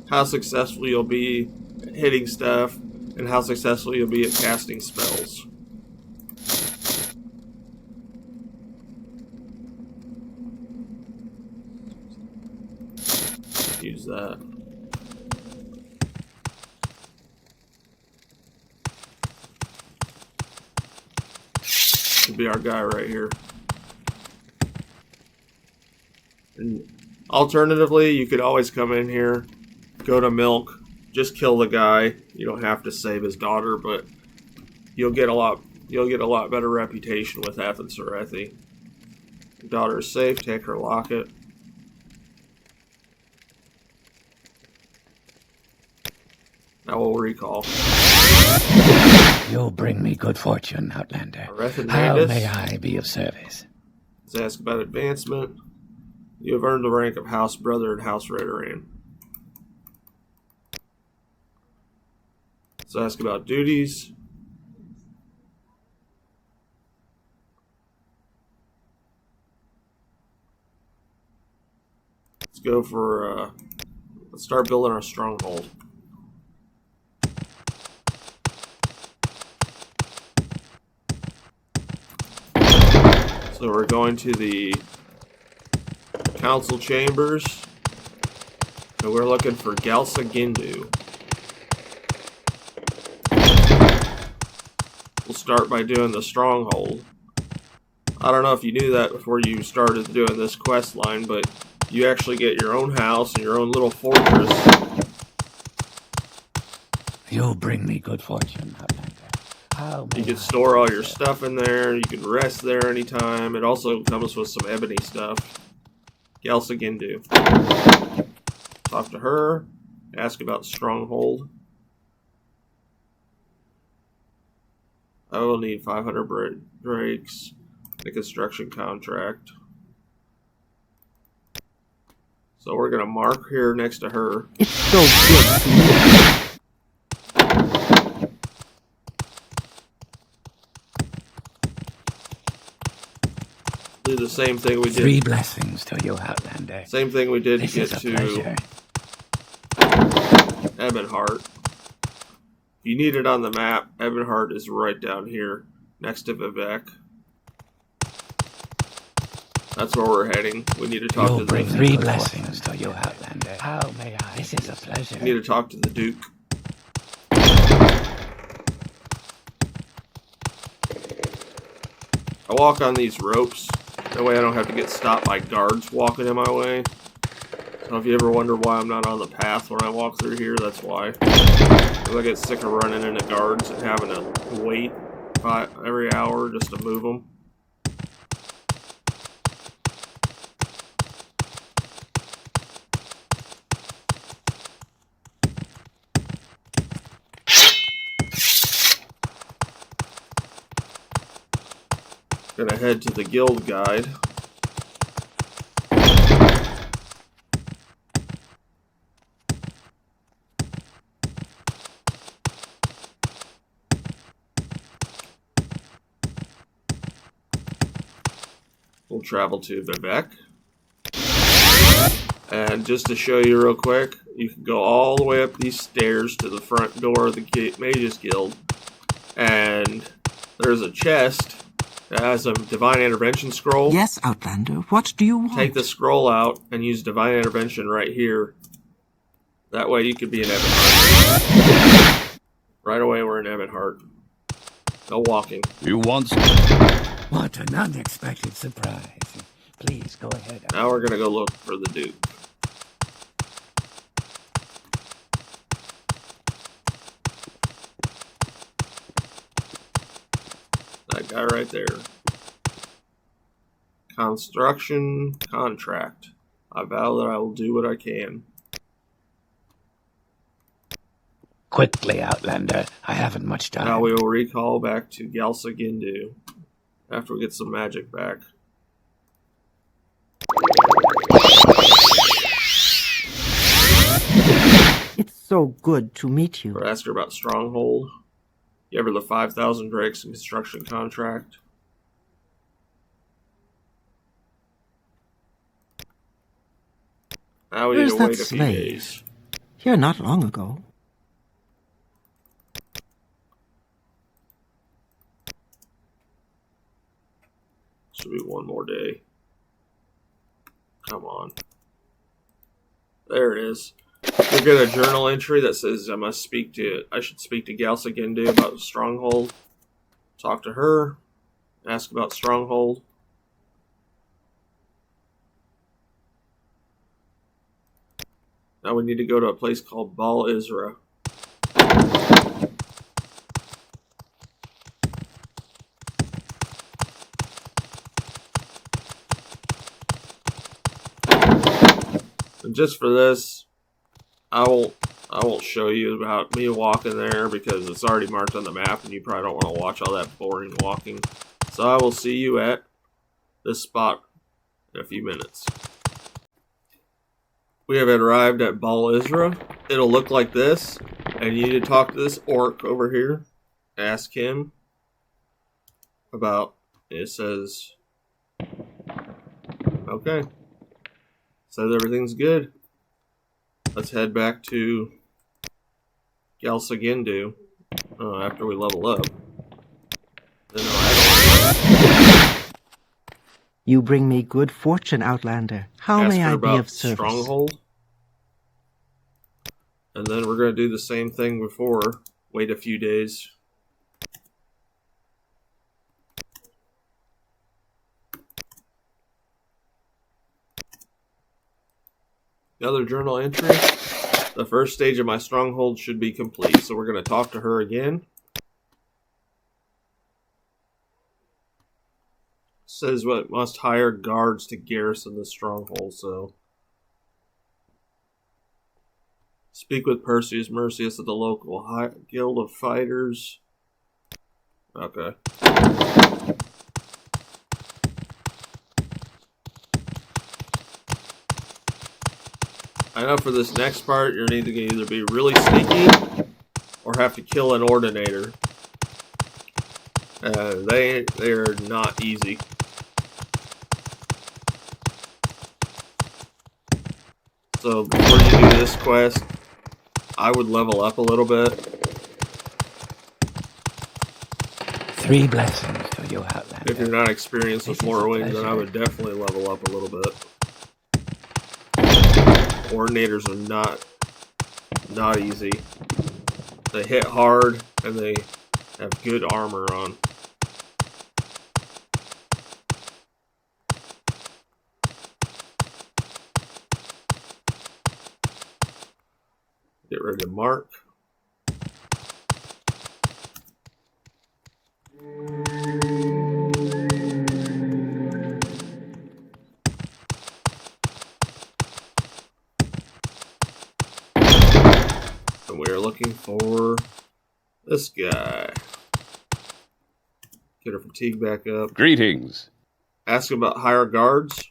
how successful you'll be at hitting stuff and how successful you'll be at casting spells. use that. Should be our guy right here. And alternatively, you could always come in here, go to milk, just kill the guy. You don't have to save his daughter, but you'll get a lot better reputation with Ethanserethi. Daughter is safe, take her locket. Now we'll recall. You'll bring me good fortune, Outlander. Arethan How Mandis. may I be of service? Let's ask about advancement. You have earned the rank of House Brother in House Redoran. Let's ask about duties. Let's go for, let's start building our stronghold. So we're going to the council chambers. So we're looking for Galsa Gindu. We'll start by doing the stronghold. I don't know if you knew that before you started doing this quest line, but you actually get your own house and your own little fortress. You'll bring me good fortune, Outlander. How may You can I store be all of your service? stuff in there. You can rest there anytime. It also comes with some ebony stuff. Galsa Gindu. Talk to her. Ask about Stronghold. I will need 500 drakes. The construction contract. So we're going to mark here next to her. It's so good to meet you. Do the same thing we did. 3 blessings to you, Outlander. Same thing we did to This get is a to pleasure. Ebonheart. If you need it on the map, Ebonheart is right down here, next to Vivek. That's where we're heading. We need to talk You'll to bring the 3 blessings to you, Outlander. How may I? This is a pleasure. We need to talk to the Duke. I walk on these ropes. That way I don't have to get stopped by guards walking in my way. So if you ever wonder why I'm not on the path when I walk through here, that's why. Because I get sick of running into guards and having to wait every hour just to move them. Gonna head to the guild guide. We'll travel to Vivek. And just to show you real quick, you can go all the way up these stairs to the front door of the Mages Guild. And there's a chest that has a Divine Intervention scroll. Yes, Outlander, what do you want? Take the scroll out and use Divine Intervention right here. That way you could be in Ebonheart. Right away we're in Ebonheart. No walking. You want What an unexpected surprise. Please go ahead. Now we're gonna go look for the Duke. That guy right there. Construction contract. I vow that I will do what I can. Quickly, Outlander. I haven't much time. Now we will recall back to Galsa Gindu after we get some magic back. It's so good to meet you. Or ask her about Stronghold. Give her the 5,000 drakes and construction contract. Now we need Where's to that wait a few slave? days. Here not long ago. Should be one more day. Come on. There it is. You'll get a journal entry that says I should speak to Galsagendu about Stronghold. Talk to her. Ask about Stronghold. Now we need to go to a place called Bal Isra. And just for this, I won't show you about me walking there because it's already marked on the map and you probably don't want to watch all that boring walking. So I will see you at this spot in a few minutes. We have arrived at Bal Isra. It'll look like this, and you need to talk to this orc over here. Ask him about, it says, okay. Says everything's good. Let's head back to Galsagendu after we level up. Then You bring me good fortune, Outlander. How ask may her I be about of service? Stronghold. And then we're going to do the same thing before. Wait a few days. Another journal entry. The first stage of my stronghold should be complete. So we're going to talk to her again. Says what must hire guards to garrison the stronghold. So speak with Perseus Mercius at the local guild of fighters. Okay. I know for this next part, you're need to either be really sneaky or have to kill an ordinator. They're not easy. So before you do this quest, I would level up a little bit. 3 blessings to you, Outlander. If you're not experienced with This is a Morrowind, then I pleasure. would definitely level up a little bit. Ordinators are not easy. They hit hard and they have good armor on. Get ready to mark. And we are looking for this guy. Get her fatigue back up. Greetings. Ask about hire guards.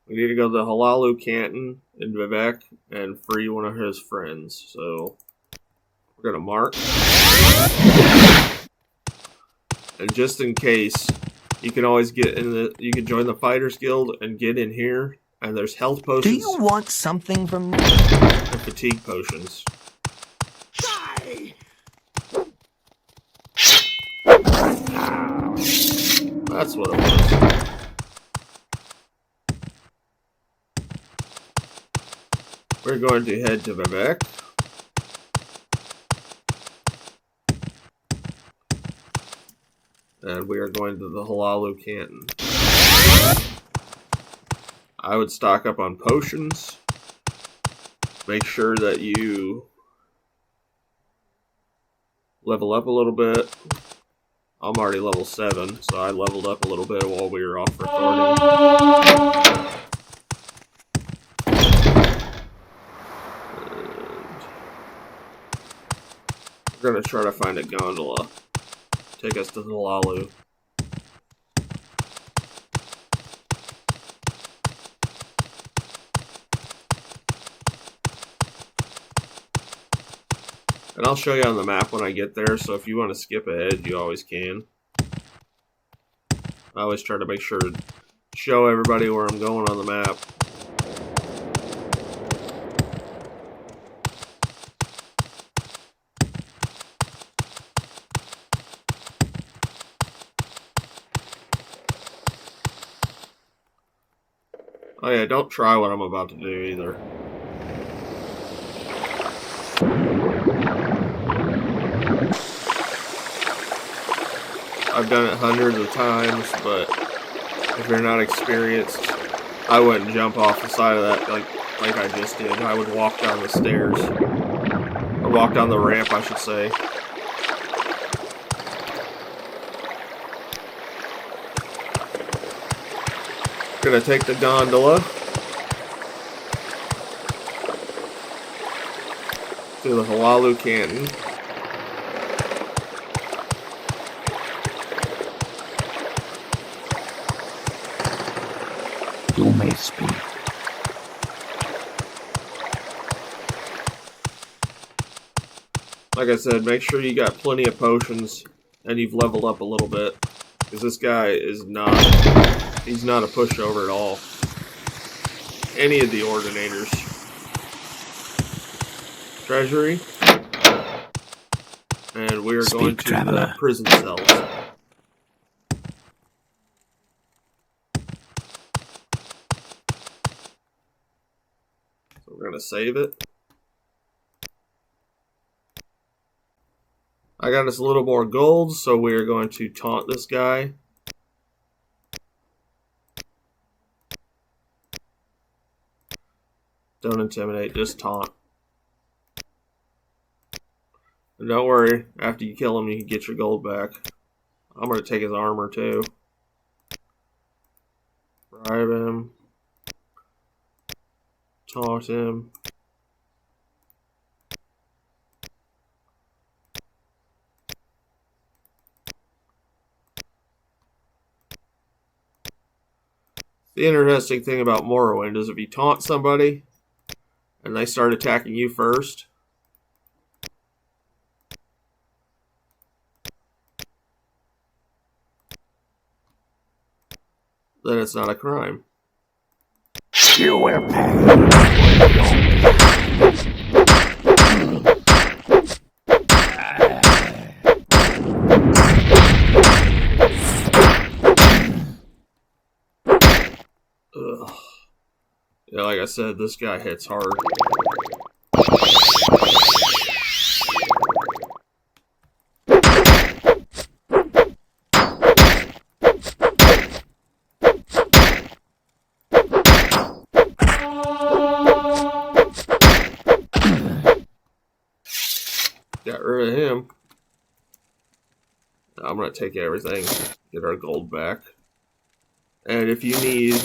We need to go to the Halalu Canton in Vivek and free one of his friends. So we're gonna mark. And just in case, you can always get in you can join the Fighters Guild and get in here. And there's health Do potions you want something from me? and fatigue potions. Die! That's what it was. We're going to head to Vivek. And we are going to the Halalu Canton. I would stock up on potions. Make sure that you level up a little bit. I'm already level 7, so I leveled up a little bit while we were off recording. We're going to try to find a gondola. Take us to Halalu. And I'll show you on the map when I get there, so if you want to skip ahead, you always can. I always try to make sure to show everybody where I'm going on the map. Oh yeah, don't try what I'm about to do either. I've done it hundreds of times, but if you're not experienced, I wouldn't jump off the side of that like I just did. I would walk down the stairs. Or walk down the ramp, I should say. Gonna take the gondola to the Halalu Canton. You may speak. Like I said, make sure you got plenty of potions and you've leveled up a little bit. Because this guy is not... He's not a pushover at all. Any of the Ordinators. Treasury. And we are going to traveler. the prison cells. So we're going to save it. I got us a little more gold, so we are going to taunt this guy. Don't intimidate, just taunt. And don't worry, after you kill him, you can get your gold back. I'm going to take his armor too. Bribe him. Taunt him. The interesting thing about Morrowind is if you taunt somebody and they start attacking you first, then it's not a crime. You will pay. Ugh. Yeah, like I said, this guy hits hard. Got rid of him. I'm going to take everything, get our gold back. And if you need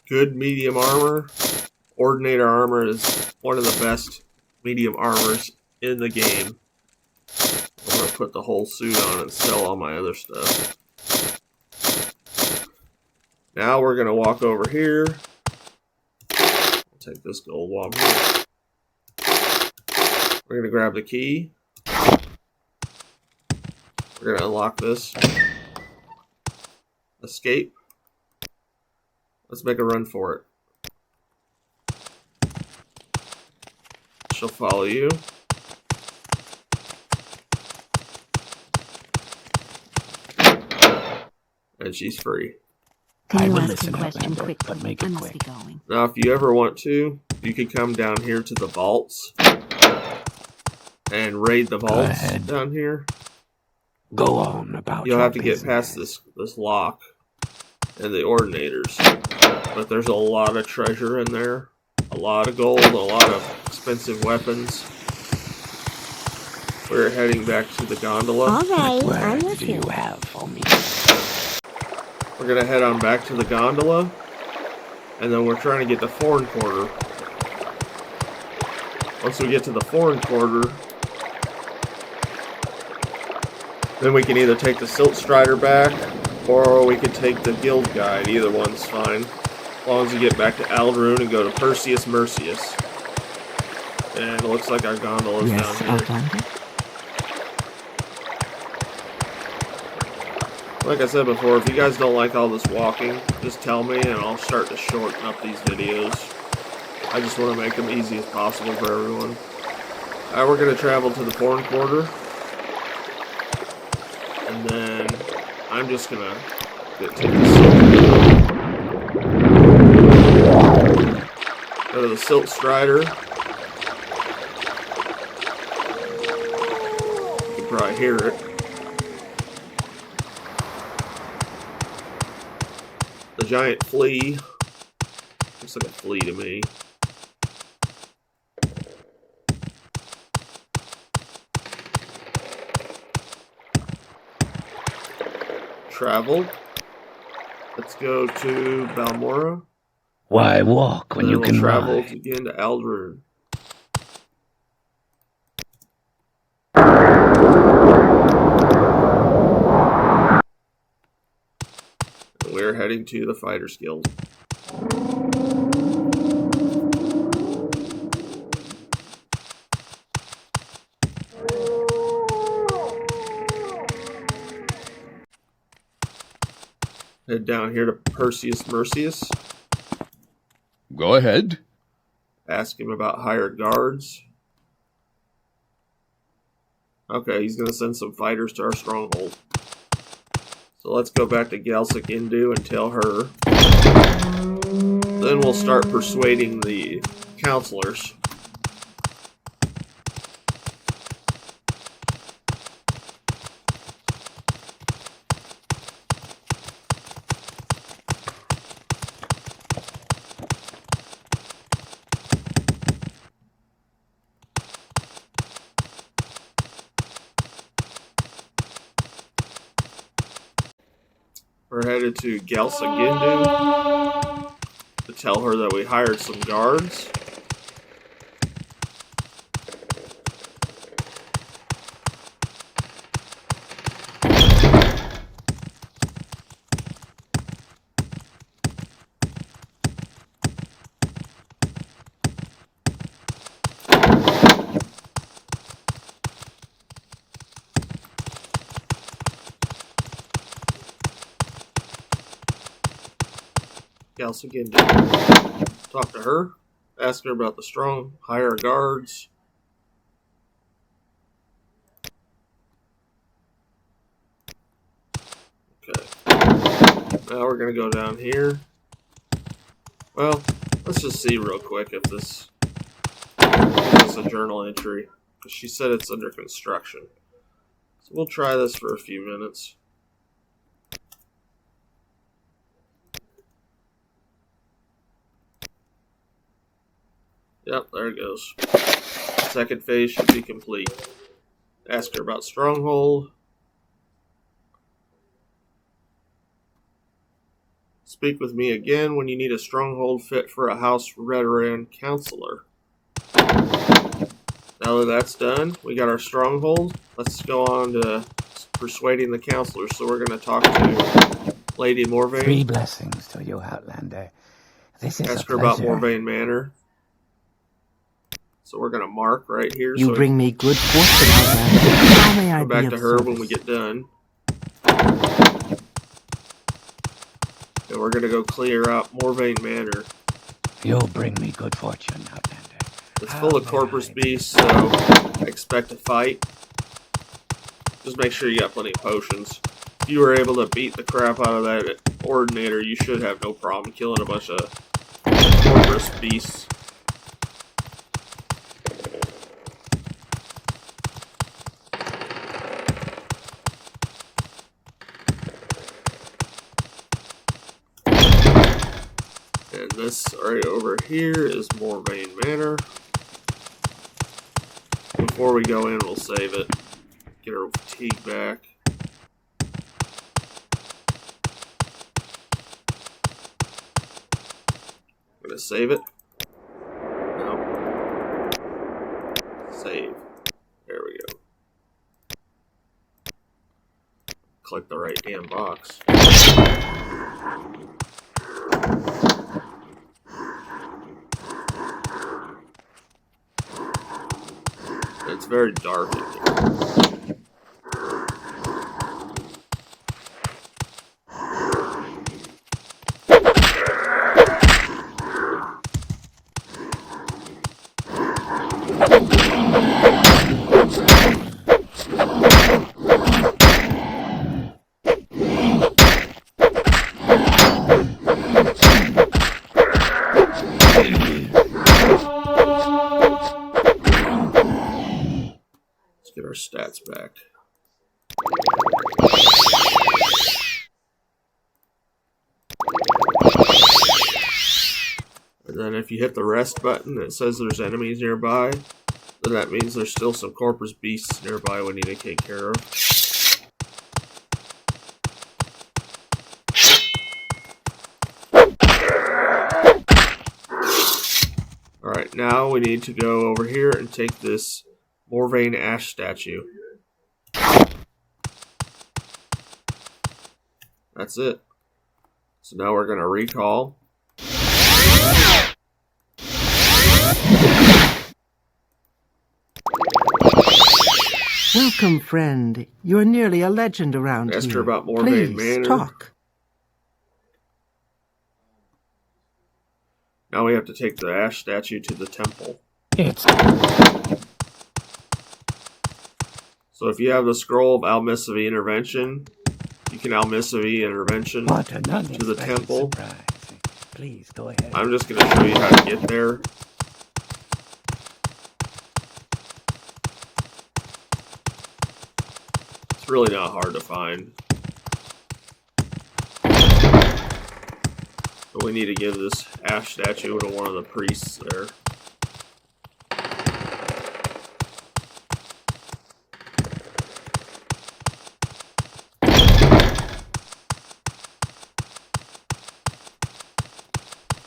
good medium armor, Ordinator armor is one of the best medium armors in the game. I'm going to put the whole suit on and sell all my other stuff. Now we're going to walk over here. I'll take this gold while I'm here. We're going to grab the key. We're going to unlock this. Escape. Let's make a run for it. She'll follow you. And she's free. Can I you will ask listen a up, question Amber, quickly? but make I it must quick. be going. Now, if you ever want to, you can come down here to the vaults and raid the vaults ahead. down here. Go on about You'll your have to get past this lock and the Ordinators. But there's a lot of treasure in there. A lot of gold, a lot of expensive weapons. We're heading back to the gondola. What words do you have for me? We're going to head on back to the gondola. And then we're trying to get to Foreign Quarter. Once we get to the Foreign Quarter, then we can either take the Silt Strider back, or we could take the Guild Guide. Either one's fine. As long as we get back to Aldrune and go to Perseus Mercius. And it looks like our gondola's Yes, down here. Outlander? Like I said before, if you guys don't like all this walking, just tell me and I'll start to shorten up these videos. I just want to make them easy as possible for everyone. Alright, we're going to travel to the Foreign Quarter. And then I'm just going to take this. Go to the Silt Strider. You can probably hear it. The giant flea. Looks like a flea to me. Travel. Let's go to Balmora. Why walk when you We'll can travel ride? again to Aldrin. And we're heading to the Fighters Guild. Head down here to Perseus Mercius. Go ahead. Ask him about hired guards. Okay, he's going to send some fighters to our stronghold. So let's go back to Galsic Indu and tell her. Then we'll start persuading the counselors. We're headed to Galsagindu to tell her that we hired some guards. Galsagindu. Talk to her. Ask her about the strong hire guards. Okay. Now we're going to go down here. Well, let's just see real quick if this is a journal entry. Because she said it's under construction. So we'll try this for a few minutes. Yep, there it goes. Second phase should be complete. Ask her about Stronghold. Speak with me again when you need a stronghold fit for a House Redoran counselor. Now that that's done, we got our stronghold. Let's go on to persuading the counselors. So we're going to talk to Lady Morvain. 3 blessings to you, Outlander. This is Ask a her about pleasure. Morvain Manor. So we're going to mark right here. You so bring me good fortune, Outlander. How may I come be back of to her service? when we get done. And we're going to go clear out Morvain Manor. You'll bring me good fortune, Outlander. It's full of corpus beasts, so I expect a fight. Just make sure you got plenty of potions. If you were able to beat the crap out of that Ordinator, you should have no problem killing a bunch of corpus beasts. And this right over here is Morvain Manor. Before we go in, we'll save it. Get our fatigue back. I'm gonna save it. No. Save. There we go. Click the right damn box. It's very dark in here. And then if you hit the rest button, it says there's enemies nearby. Then that means there's still some corpus beasts nearby we need to take care of. Alright, now we need to go over here and take this Morrowind ash statue. That's it. So now we're going to recall. Welcome, friend. You're nearly a legend around Ask here. her about Morrowind Please, Manor. talk. Now we have to take the ash statue to the temple. It's So if you have the scroll of Almissive Intervention, you can Almissive Intervention what an to the unexpected temple. surprise. Please go ahead. I'm just going to show you how to get there. It's really not hard to find. But we need to give this ash statue to one of the priests there.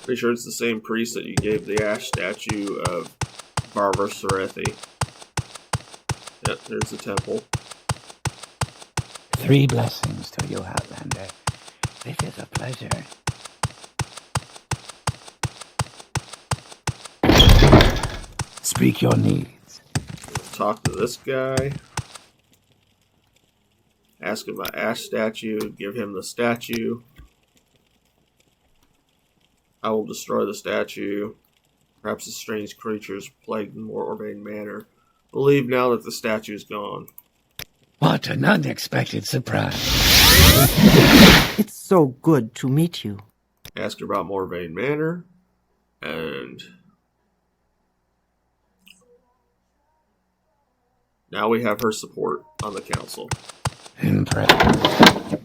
Pretty sure it's the same priest that you gave the ash statue of Barber Serethi. Yep, there's the temple. 3 blessings to you, Outlander. This is a pleasure. Speak your needs. Talk to this guy. Ask him about ash statue. Give him the statue. I will destroy the statue. Perhaps the strange creatures plagued in Morrowind Manor. Believe now that the statue is gone. What an unexpected surprise. It's so good to meet you. Ask her about Morrowind Manor. And now we have her support on the council. Impressive.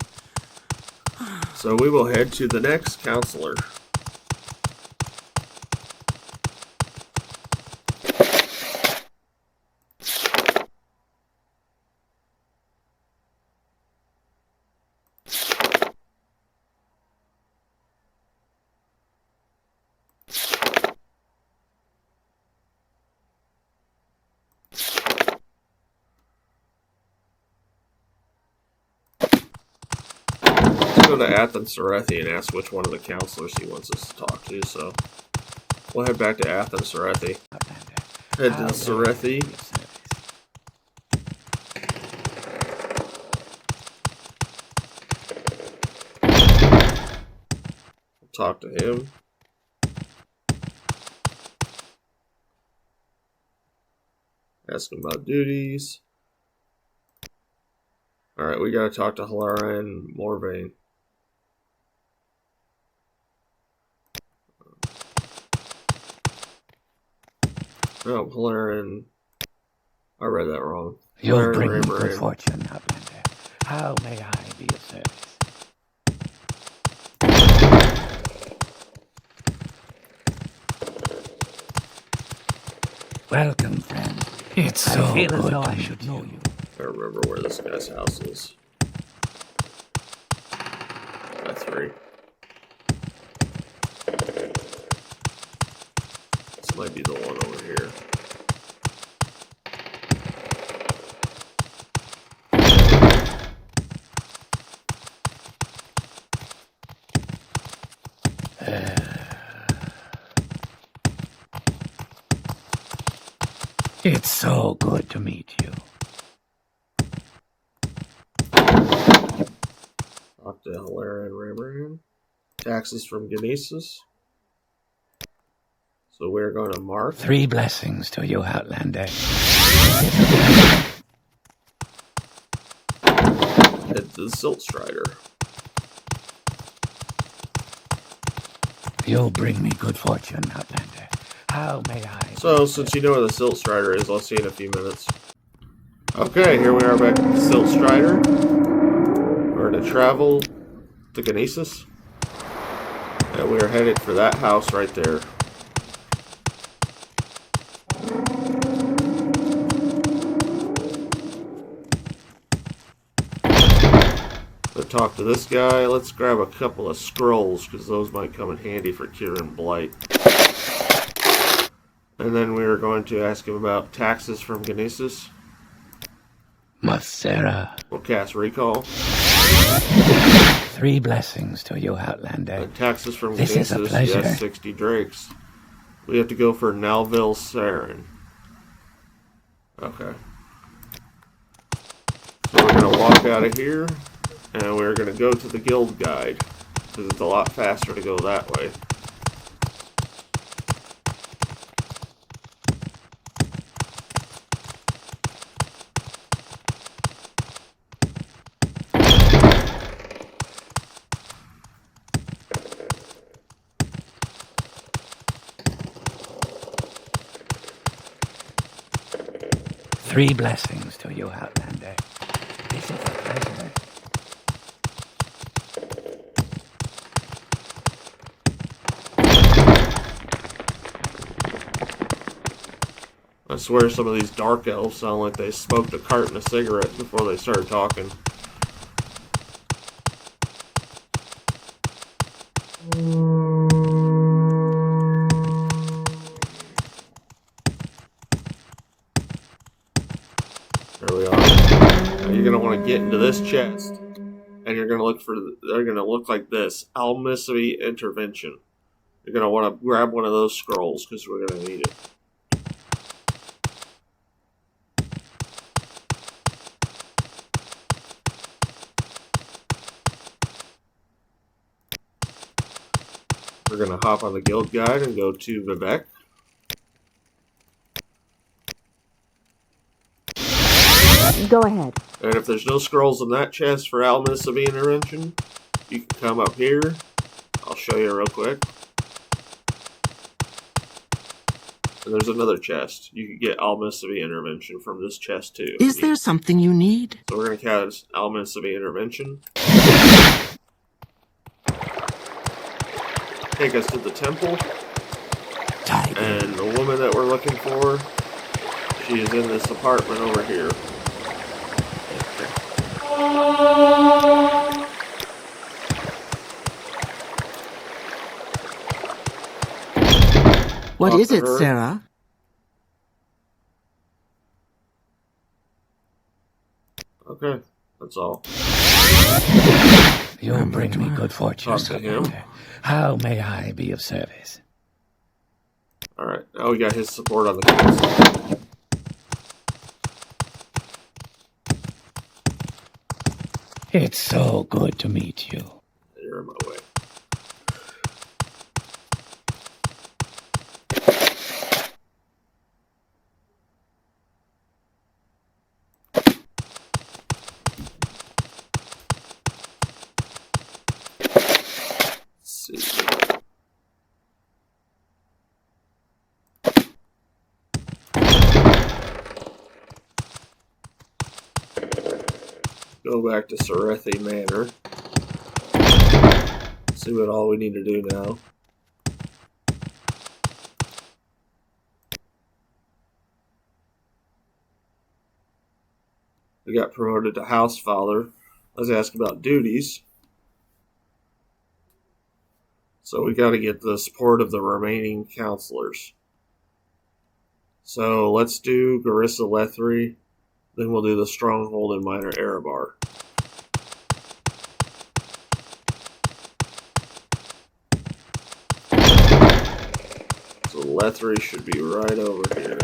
So we will head to the next counselor. Go to Athens Serethi and ask which one of the counselors he wants us to talk to, so we'll head back to Athens Serethi. Head to Serethi. Talk to him. Ask him about duties. Alright, we gotta talk to Holara and Morrowind. No, Holara. I read that wrong. You'll Holara bring me and good Raymond. fortune, Outlander. How may I be of service? Welcome, friend. It's so I feel as good though to I meet should know you. I remember where this guy's house is. By 3. This might be the one over here. It's so good to meet you. Talk to Holara and Raymond. Taxes from Genesis. So we're going to mark. 3 blessings to you, Outlander. Head to the Silt Strider. You'll bring me good fortune, Outlander. How may I? So, since you know where the Silt Strider is, I'll see you in a few minutes. Okay, here we are back at the Silt Strider. We're to travel to Genesis. And we are headed for that house right there. to talk to this guy. Let's grab a couple of scrolls, because those might come in handy for curing blight. And then we are going to ask him about taxes from Gnesis. Masera. We'll cast Recall. 3 blessings to you, Outlander. And taxes from This is a Gnesis, pleasure. yes, 60 drakes. We have to go for Nalville Saren. Okay. So we're going to walk out of here, and we're going to go to the guild guide, because it's a lot faster to go that way. Three blessings to you, Outlander. This is a pleasure. I swear some of these dark elves sound like they smoked a carton of cigarettes before they started talking. There we are. Now you're going to want to get into this chest, and you're going to look for, they're going to look like this, Almissary Intervention. You're going to want to grab one of those scrolls, because we're going to need it. We're going to hop on the guild guide and go to Vivek. Go ahead. And if there's no scrolls in that chest for Almissary Intervention, you can come up here. I'll show you real quick. And there's another chest. You can get Almissary Intervention from this chest too. Is there something you need? So we're going to cast Almissary Intervention. Take us to the temple. Tiger. And the woman that we're looking for, she is in this apartment over here. What Talk is to it, her. Sarah? Okay, that's all. You bring me good fortune, Talk to him. Outlander. How may I be of service? Alright, now we got his support on the council. It's so good to meet you. You're in my way. Let's see. Go back to Sarethi Manor. See what all we need to do now. We got promoted to House Father. Let's ask about duties. So we got to get the support of the remaining counselors. So let's do Garissa Lethri. Then we'll do the Stronghold in Minor Erebar. So Lethri should be right over here.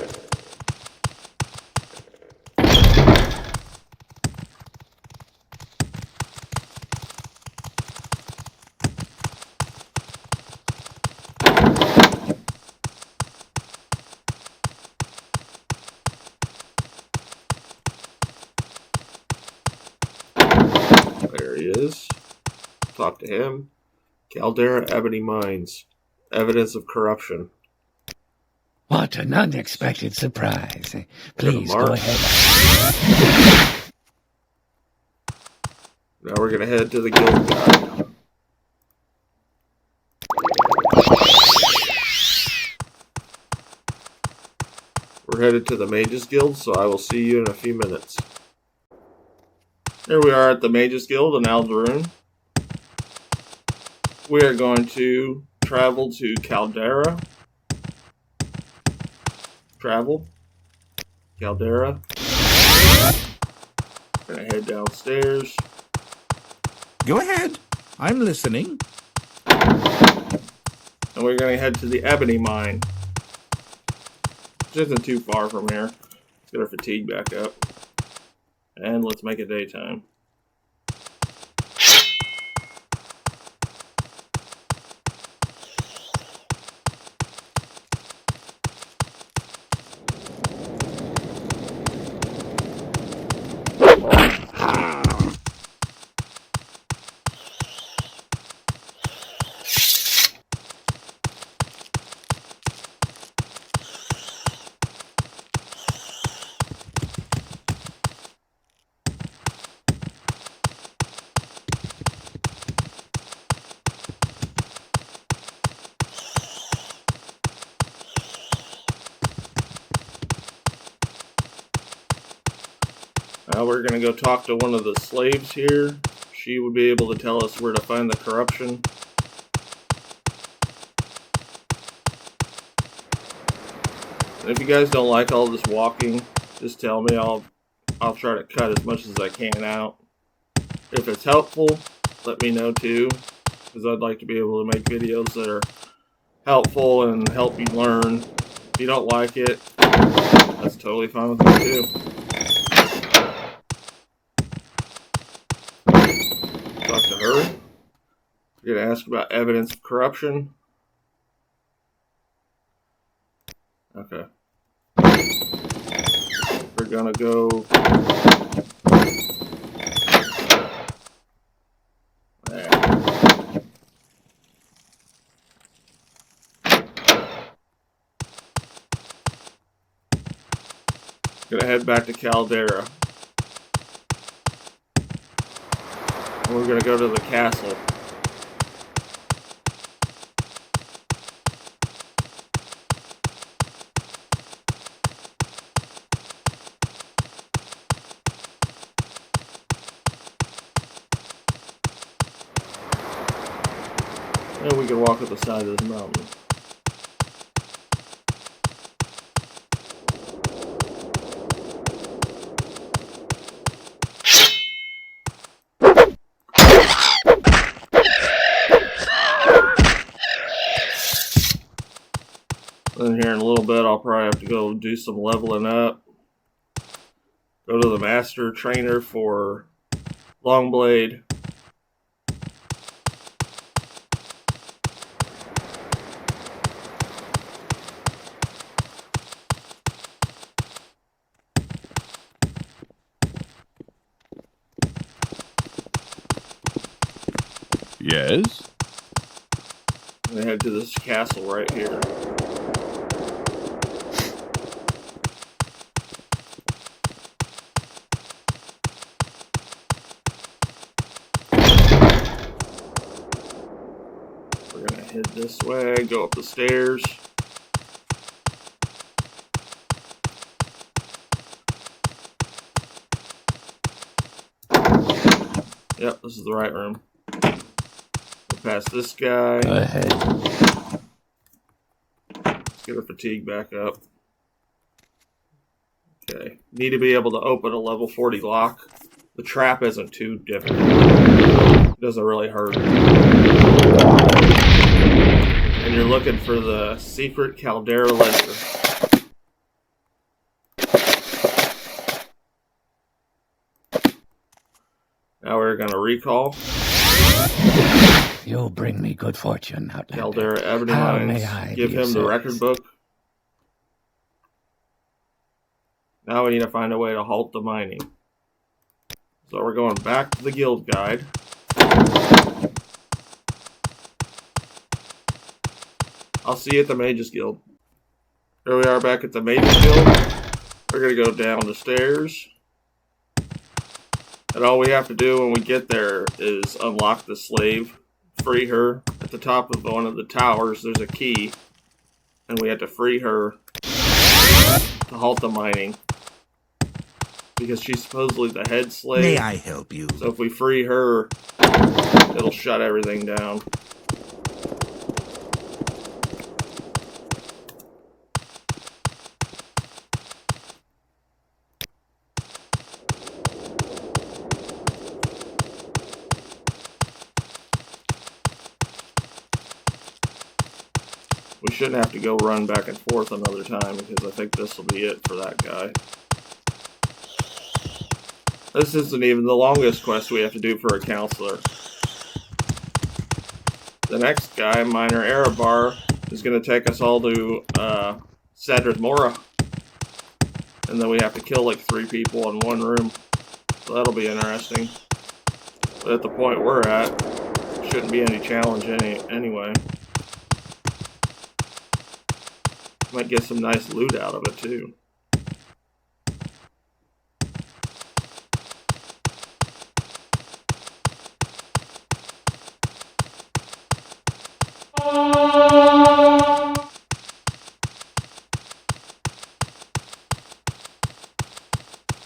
There he is. Talk to him. Caldera Ebony Mines. Evidence of corruption. What an unexpected surprise. Please go Mark. ahead. Now we're going to head to the guild guide. We're headed to the Mages Guild, so I will see you in a few minutes. Here we are at the Mages Guild in Aldaroon. We are going to travel to Caldera. Caldera. Gonna head downstairs. Go ahead. I'm listening. And we're gonna head to the Ebony Mine. Which isn't too far from here. Let's get our fatigue back up. And let's make it daytime. Now we're going to go talk to one of the slaves here. She would be able to tell us where to find the corruption. And if you guys don't like all this walking, just tell me. I'll try to cut as much as I can out. If it's helpful, let me know too, because I'd like to be able to make videos that are helpful and help you learn. If you don't like it, that's totally fine with me too. Talk to her. We're going to ask about evidence of corruption. Okay. We're going to go... there. Going to head back to Caldera. And we're going to go to the castle. And we can walk up the side of this mountain. Then here in a little bit, I'll probably have to go do some leveling up. Go to the master trainer for Longblade. Yes? And head to this castle right here. We're gonna head this way, go up the stairs. Yep, this is the right room. Go past this guy. Go ahead. Let's get our fatigue back up. Okay. Need to be able to open a level 40 lock. The trap isn't too difficult. It doesn't really hurt. And you're looking for the secret Caldera ledger. Now we're going to recall. You'll bring me good fortune, Outlander. Caldera Ebony How Mines. may I Give be of him the record service? book. Now we need to find a way to halt the mining. So we're going back to the guild guide. I'll see you at the Mages Guild. Here we are back at the Mages Guild. We're going to go down the stairs. And all we have to do when we get there is unlock the slave, free her. At the top of one of the towers, there's a key. And we have to free her to halt the mining. because she's supposedly the head slave. May I help you? So if we free her, it'll shut everything down. We shouldn't have to go run back and forth another time because I think this will be it for that guy. This isn't even the longest quest we have to do for a counselor. The next guy, Minor Erebar, is going to take us all to Sadrith Mora. And then we have to kill like 3 people in one room. So that'll be interesting. But at the point we're at, shouldn't be any challenge anyway. Might get some nice loot out of it too.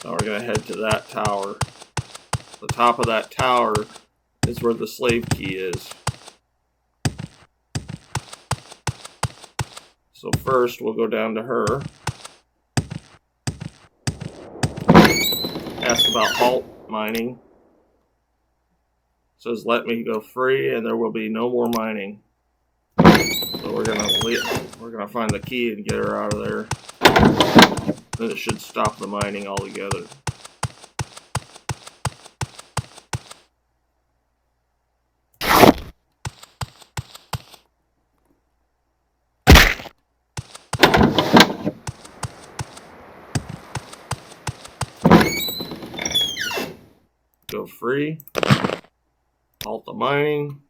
Now we're going to head to that tower. The top of that tower is where the slave key is. So first we'll go down to her. Ask about halt mining. It says let me go free and there will be no more mining. So we're gonna find the key and get her out of there. Then it should stop the mining altogether. Go free. Halt the mining.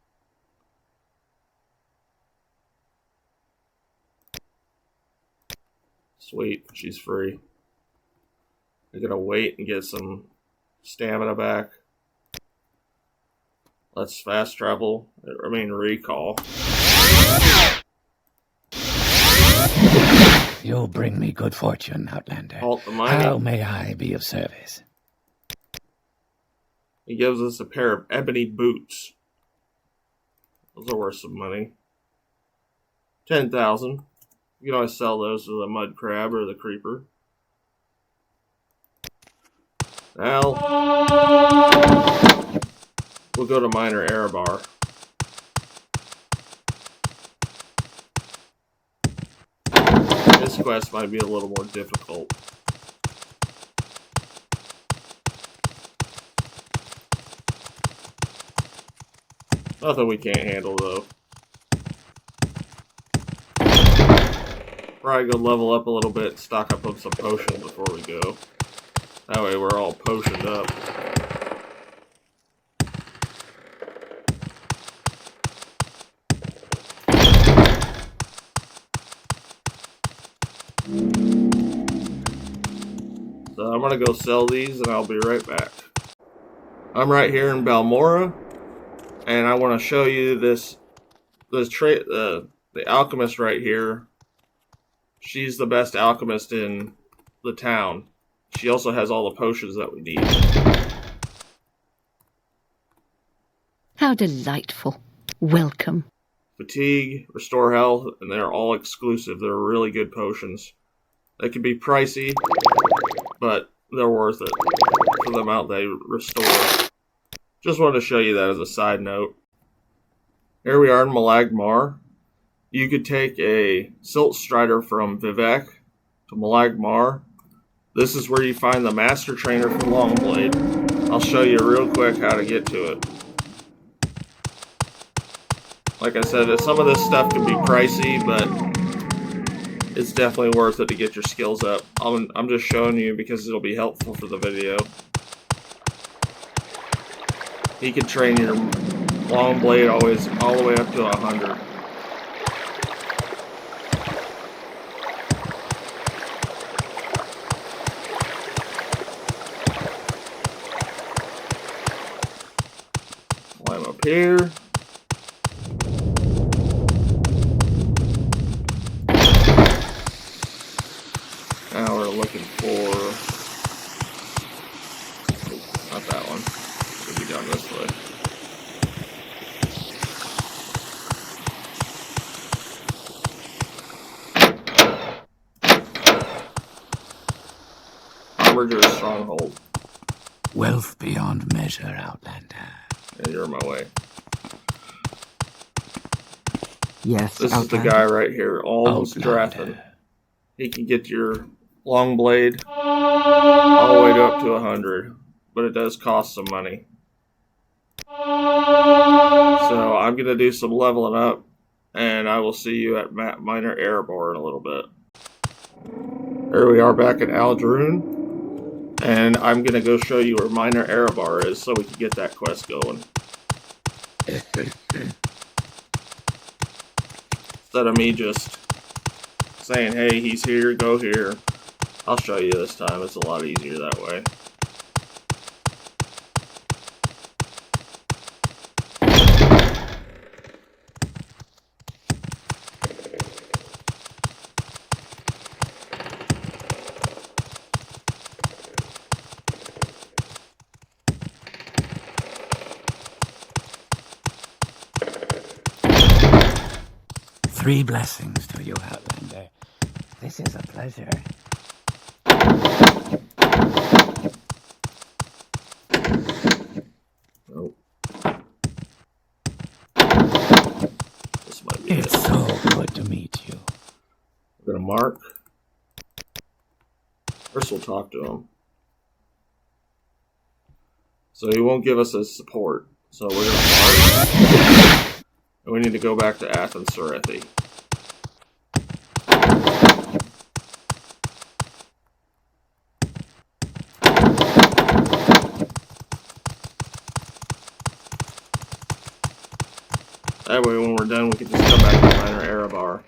Sweet, she's free. We're gonna wait and get some stamina back. Let's fast travel. Recall. You'll bring me good fortune, Outlander. Halt the mining. How may I be of service? He gives us a pair of ebony boots. Those are worth some money. 10,000. You can always sell those to the mud crab or the creeper. Now, we'll go to Minor Erebar. This quest might be a little more difficult. Nothing we can't handle, though. Probably go level up a little bit, stock up on some potions before we go. That way we're all potioned up. So I'm gonna go sell these and I'll be right back. I'm right here in Balmora. And I want to show you this the alchemist right here. She's the best alchemist in the town. She also has all the potions that we need. How delightful. Welcome. Fatigue, restore health, and they're all exclusive. They're really good potions. They can be pricey, but they're worth it for the amount they restore. Just wanted to show you that as a side note. Here we are in Malag Mar. You could take a Silt Strider from Vivek to Malag Mar. This is where you find the Master Trainer for Longblade. I'll show you real quick how to get to it. Like I said, some of this stuff can be pricey, but it's definitely worth it to get your skills up. I'm just showing you because it'll be helpful for the video. He can train your long blade all the way up to 100. Climb up here. Now we're looking for towards your stronghold. Wealth beyond measure, Outlander. Yeah, you're in my way. Yes, This is the Outlander. guy right here, almost drafting. He can get your long blade all the way up to 100, but it does cost some money. So I'm going to do some leveling up, and I will see you at Minor Erebor in a little bit. Here we are back at Aldaroon, and I'm going to go show you where Minor Erebor is so we can get that quest going. Instead of me just saying, hey, he's here, go here. I'll show you this time. It's a lot easier that way. Three blessings to you, Outlander. This is a pleasure. Nope. This might be It's it. so good to meet you. We're going to mark. First we'll talk to him. So he won't give us his support. So we're going to mark. And we need to go back to Athens Serethi. That way when we're done we can just come back to Minor Erebor.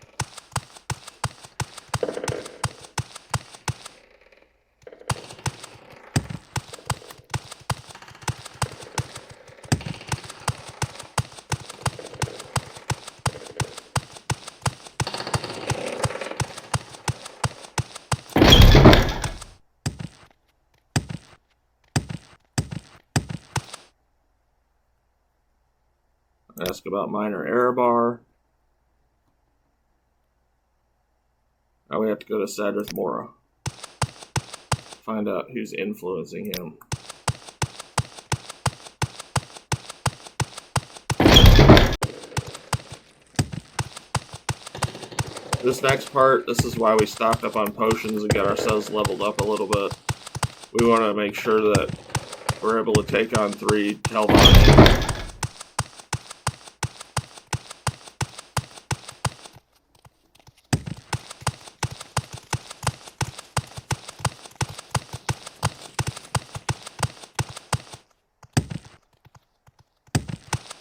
Ask about Minor Erebor. Now we have to go to Sadrith Mora. Find out who's influencing him. This next part, this is why we stocked up on potions and got ourselves leveled up a little bit. We want to make sure that we're able to take on 3 Telvanni.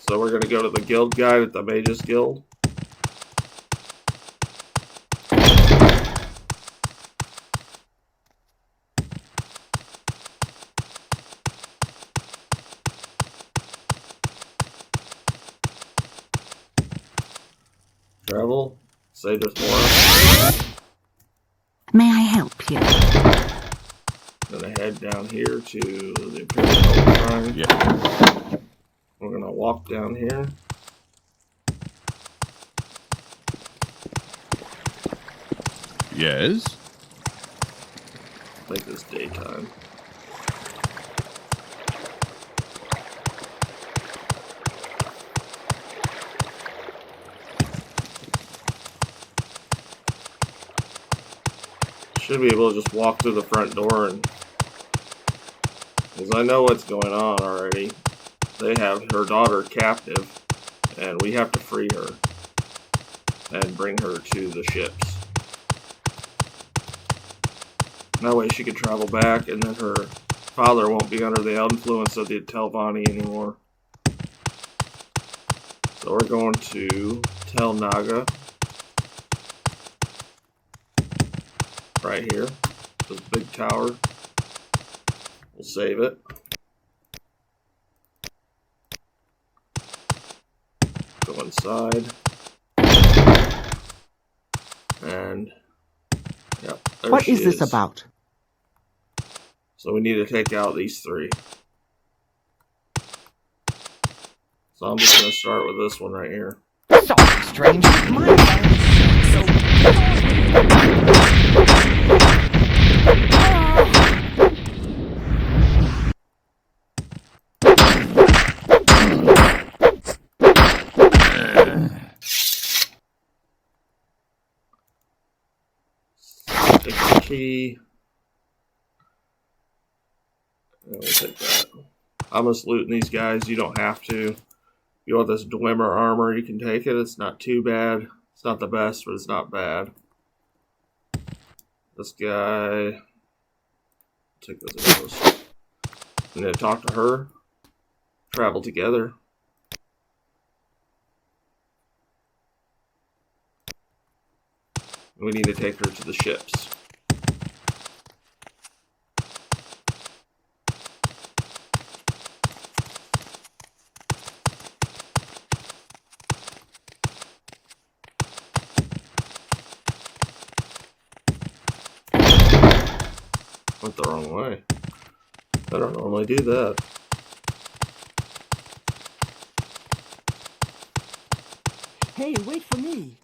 So we're going to go to the guild guide at the Mages Guild. Travel, Sadrith Mora. May I help you? Gonna head down here to the Imperial Cult Shrine. Yeah. We're gonna walk down here. Yes. Make this daytime. Should be able to just walk through the front door, and because I know what's going on already. They have her daughter captive, and we have to free her and bring her to the ships. That way she can travel back, and then her father won't be under the influence of the Telvanni anymore. So we're going to Tel Naga. Right here. This big tower. We'll save it. Go inside. And yep, there What she is this about? So we need to take out these 3. So I'm just going to start with this one right here. Something strange. My mind so Take the key. We'll take that. I'm just looting these guys. You don't have to. If you want this Dwemer armor, you can take it. It's not too bad. It's not the best, but it's not bad. This guy. Take those arrows. And then talk to her. Travel together. We need to take her to the ships. Went the wrong way. I don't normally do that. Hey, wait for me.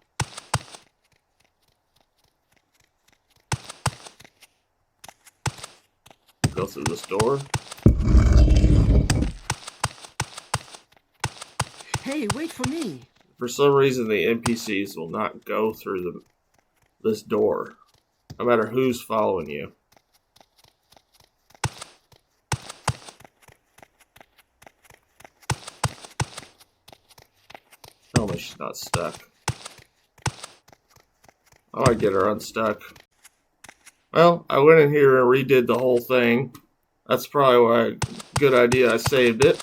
Go through this door. Hey, wait for me. For some reason, the NPCs will not go through this door, no matter who's following you. Tell me she's not stuck. Oh, I get her unstuck. Well, I went in here and redid the whole thing. That's probably why a good idea I saved it.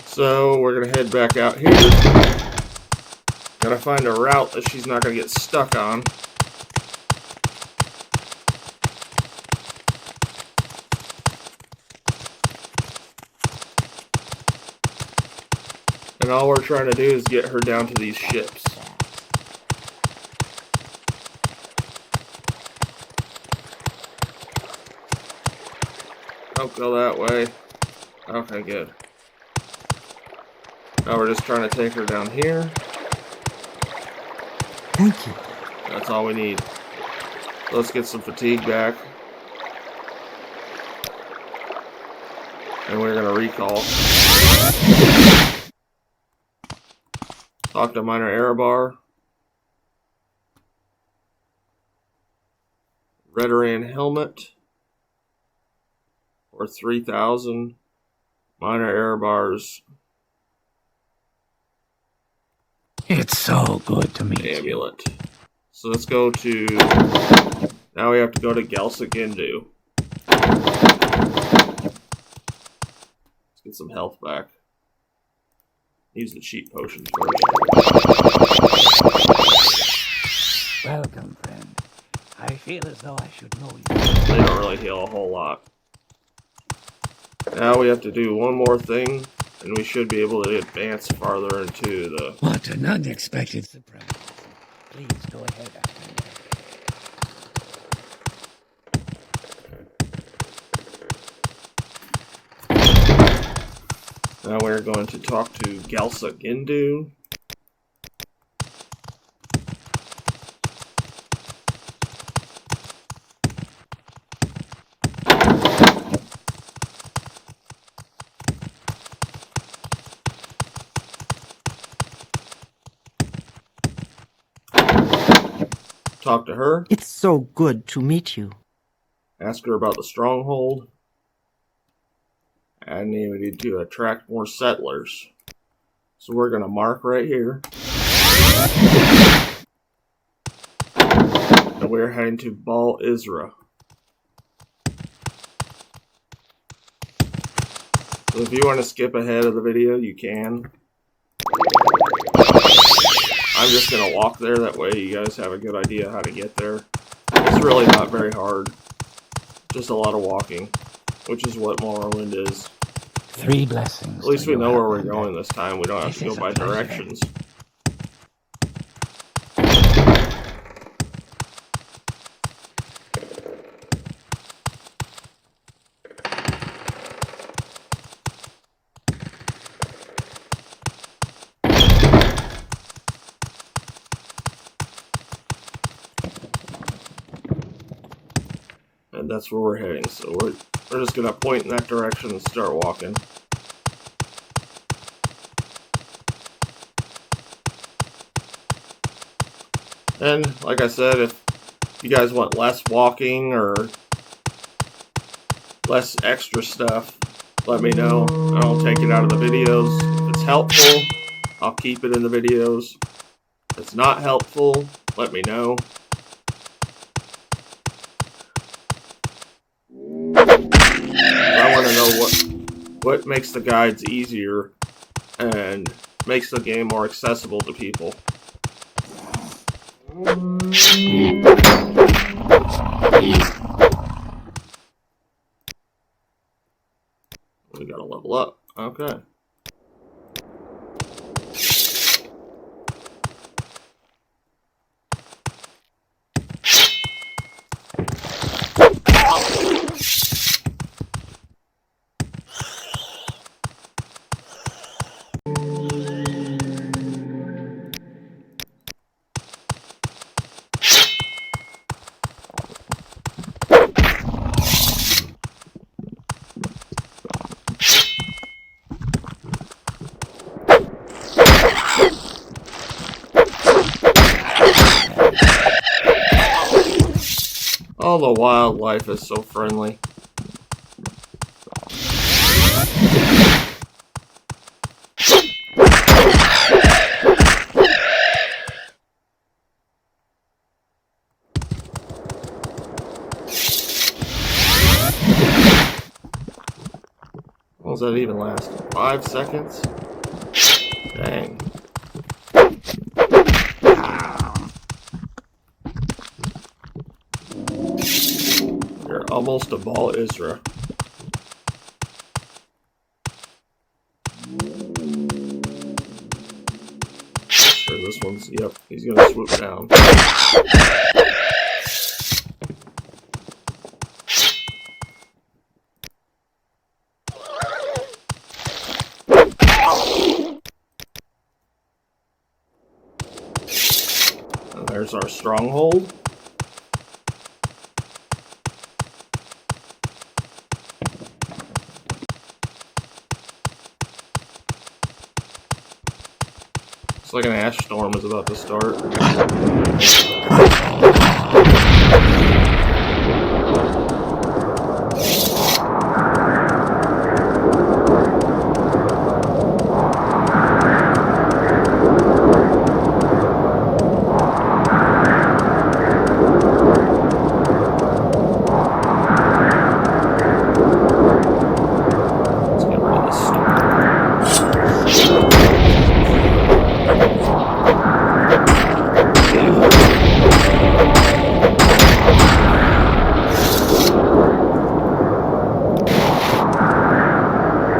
So we're gonna head back out here. Gotta find a route that she's not gonna get stuck on. And all we're trying to do is get her down to these ships. Don't go that way. Okay, good. Now we're just trying to take her down here. Thank you. That's all we need. Let's get some fatigue back. And we're gonna recall. Talk to Minor Erebar. Redoran helmet. Or 3,000. Minor Erebar's It's so good to meet you. amulet. So let's go to... Now we have to go to Galsagindu. Let's get some health back. Use the cheat potion first. Welcome, friend. I feel as though I should know you. They don't really heal a whole lot. Now we have to do one more thing, and we should be able to advance farther into the... What an unexpected surprise. Please go ahead after me. Now we're going to talk to Galsagindu. Talk to her. It's so good to meet you. Ask her about the stronghold. And we need to attract more settlers. So we're going to mark right here. And we're heading to Bal Isra. So if you want to skip ahead of the video, you can. I'm just going to walk there, that way you guys have a good idea how to get there. It's really not very hard. Just a lot of walking, which is what Morrowind is. 3 blessings. At least to we you, know where we're Outlander. going this time. We don't have This to go is a by pleasure. directions. And that's where we're heading. So we're just gonna point in that direction and start walking. And like I said, if you guys want less walking or less extra stuff, let me know. I'll take it out of the videos. If it's helpful, I'll keep it in the videos. If it's not helpful, let me know. I want to know what makes the guides easier and makes the game more accessible to people. We gotta level up. Okay. Oh, the wildlife is so friendly. What was that even last? 5 seconds? Dang. You're almost a ball, Isra. Sure, this one's, yep, he's gonna swoop down. And there's our stronghold. It's like an ash storm is about to start. Let's get rid of this storm.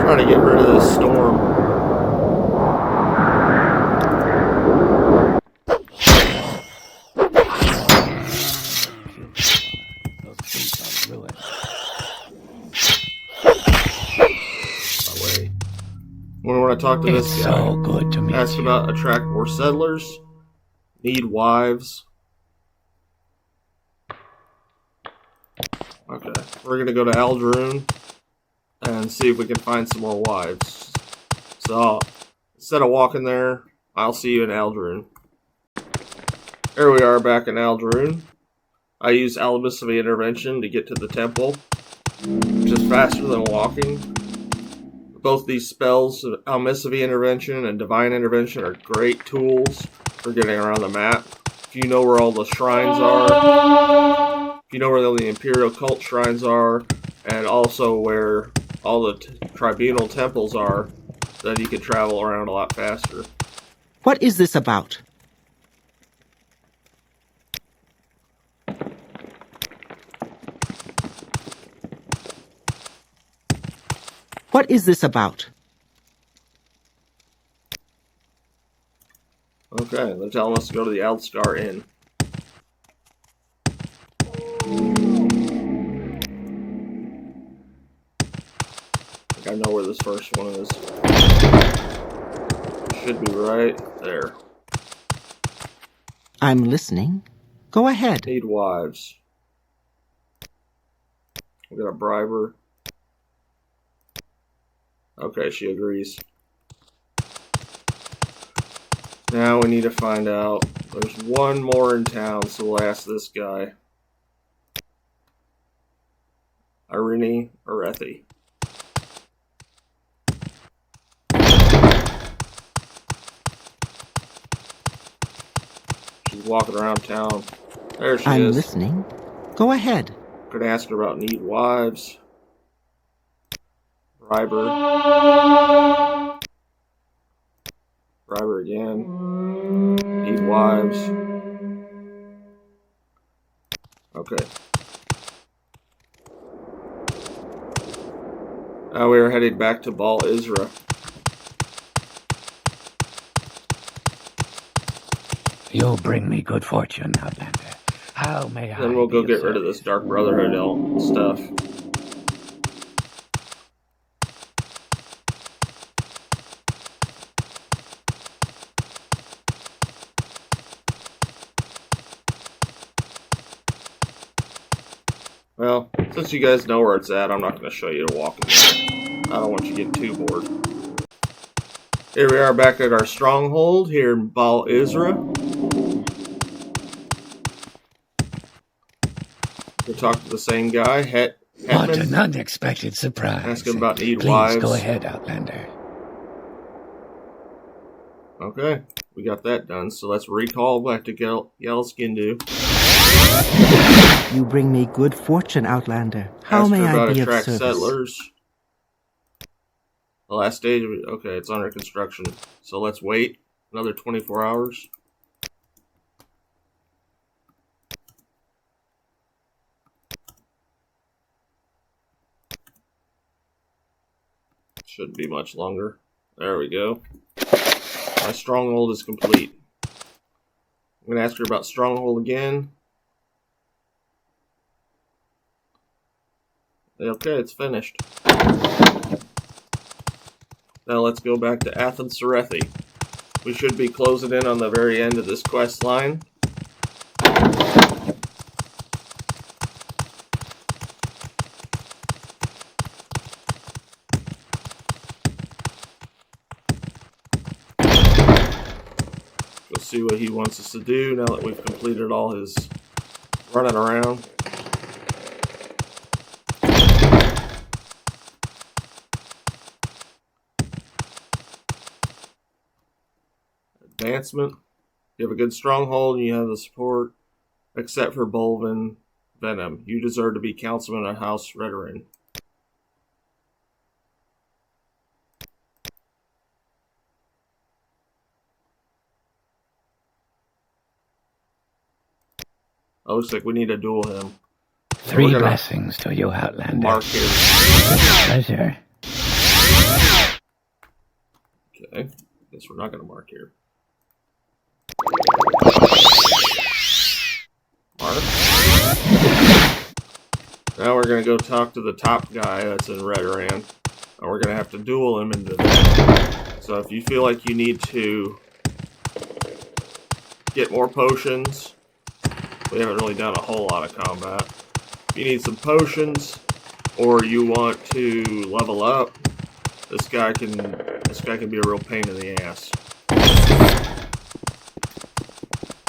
Trying to get rid of this storm. Those boots are ruined. Away. We want to talk to this It's guy. so good to meet Ask you. about attract more settlers. Need wives. Okay, we're gonna go to Aldroon and see if we can find some more wives. So, instead of walking there, I'll see you in Aldroon. Here we are back in Aldroon. I use Alchemy Intervention to get to the temple, which is faster than walking. Both these spells, Alchemy Intervention and Divine Intervention, are great tools for getting around the map. If you know where all the shrines are, if you know where all the Imperial Cult shrines are, and also where all the Tribunal temples are, then you can travel around a lot faster. What is this about? What is this about? Okay, they're telling us to go to the Eldscar Inn. I think I know where this first one is. It should be right there. I'm listening. Go ahead. Need wives. We gotta bribe her. Okay, she agrees. Now we need to find out. There's one more in town, so we'll ask this guy. Irene Arethi. She's walking around town. There she I'm is. listening. Go ahead. Could ask her about need wives. Bribe her. Bribe her again. Need wives. Okay. Now we are headed back to Baal Isra. You'll bring me good fortune, Outlander. How may I? Then we'll go be of get rid of this service? Dark Brotherhood stuff. Well, since you guys know where it's at, I'm not going to show you the walking. I don't want you getting too bored. Here we are back at our stronghold here in Baal Isra. We talk to the same guy, What Hetman. an unexpected surprise. Ask him about need Please wives. go ahead, Outlander. Okay, we got that done. So let's recall back to Yalskindu. You bring me good fortune, Outlander. How Ask may her I about be of attract service? settlers. The last stage of it. Okay, it's under construction. So let's wait another 24 hours. Shouldn't be much longer. There we go. My stronghold is complete. I'm going to ask her about stronghold again. Okay, it's finished. Now let's go back to Athens Serethi. We should be closing in on the very end of this quest line. Let's see what he wants us to do now that we've completed all his running around. Advancement. You have a good stronghold and you have the support, except for Bolvin Venom. You deserve to be councilman of House Redoran. Oh, looks like we need to duel him. Three We're gonna blessings to you, Outlander. mark here. Pleasure. Okay. Guess we're not going to mark here. Mark. Now we're going to go talk to the top guy that's in Redoran. And we're going to have to duel him into that. So if you feel like you need to get more potions, we haven't really done a whole lot of combat. If you need some potions, or you want to level up, this guy can be a real pain in the ass.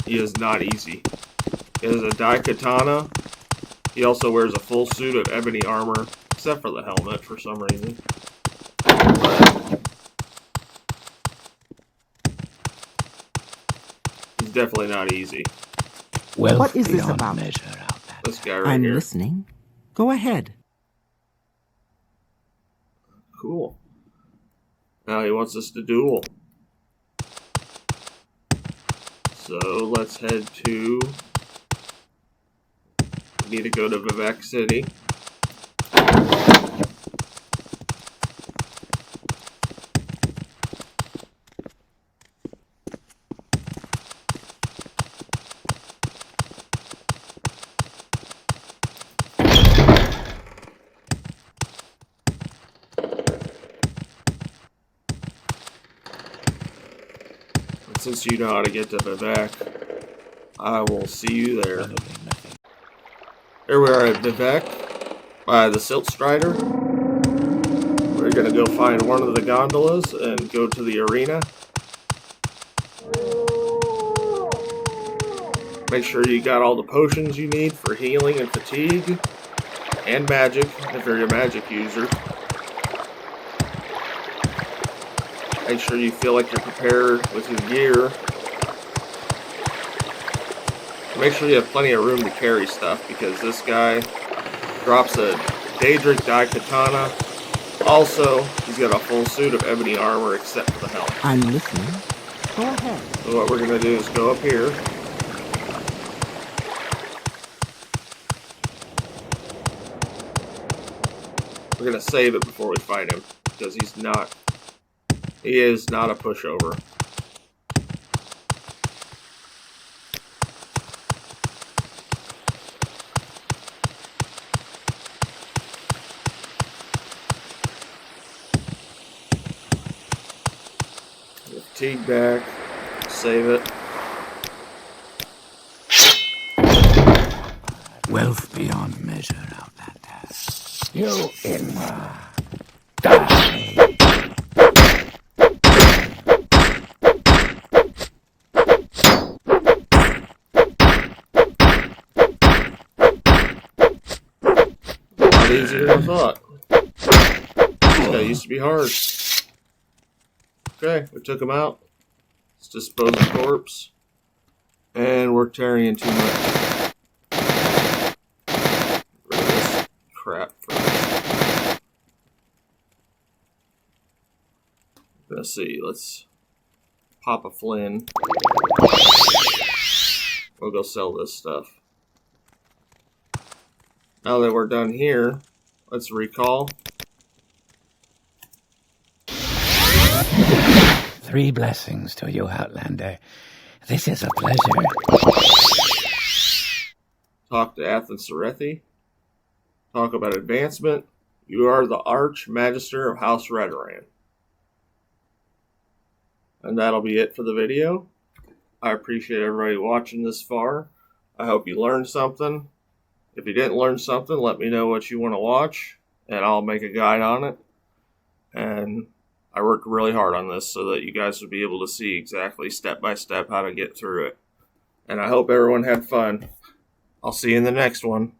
He is not easy. He has a Daikatana. He also wears a full suit of ebony armor, except for the helmet for some reason. But he's definitely not easy. Wealth What is this beyond about? measure, Outlander. This guy right I'm here. listening. Go ahead. Cool. Now he wants us to duel. So let's head to... We need to go to Vivek City. Since you know how to get to Vivek, I will see you there. Probably nothing. Here we are at Vivek by the Silt Strider. We're going to go find one of the gondolas and go to the arena. Make sure you got all the potions you need for healing and fatigue, and magic, if you're a magic user. Make sure you feel like you're prepared with your gear. Make sure you have plenty of room to carry stuff, because this guy drops a Daedric Daikatana. Also, he's got a full suit of ebony armor except for the helmet. I'm listening. Go ahead. So what we're going to do is go up here. We're going to save it before we fight him, because he is not a pushover. Fatigue back, save it. Wealth beyond measure, Outlander. You Inra. Die. A lot easier than I thought. This guy used to be hard. Okay, we took him out. Let's dispose of the corpse. And we're carrying too much. Get rid of this crap first. Let's see, let's pop a Flynn. We'll go sell this stuff. Now that we're done here, let's recall. 3 blessings to you, Outlander. This is a pleasure. Talk to Athens Serethi. Talk about advancement. You are the Arch Magister of House Redoran. And that'll be it for the video. I appreciate everybody watching this far. I hope you learned something. If you didn't learn something, let me know what you want to watch, and I'll make a guide on it. And I worked really hard on this so that you guys would be able to see exactly step by step how to get through it. And I hope everyone had fun. I'll see you in the next one.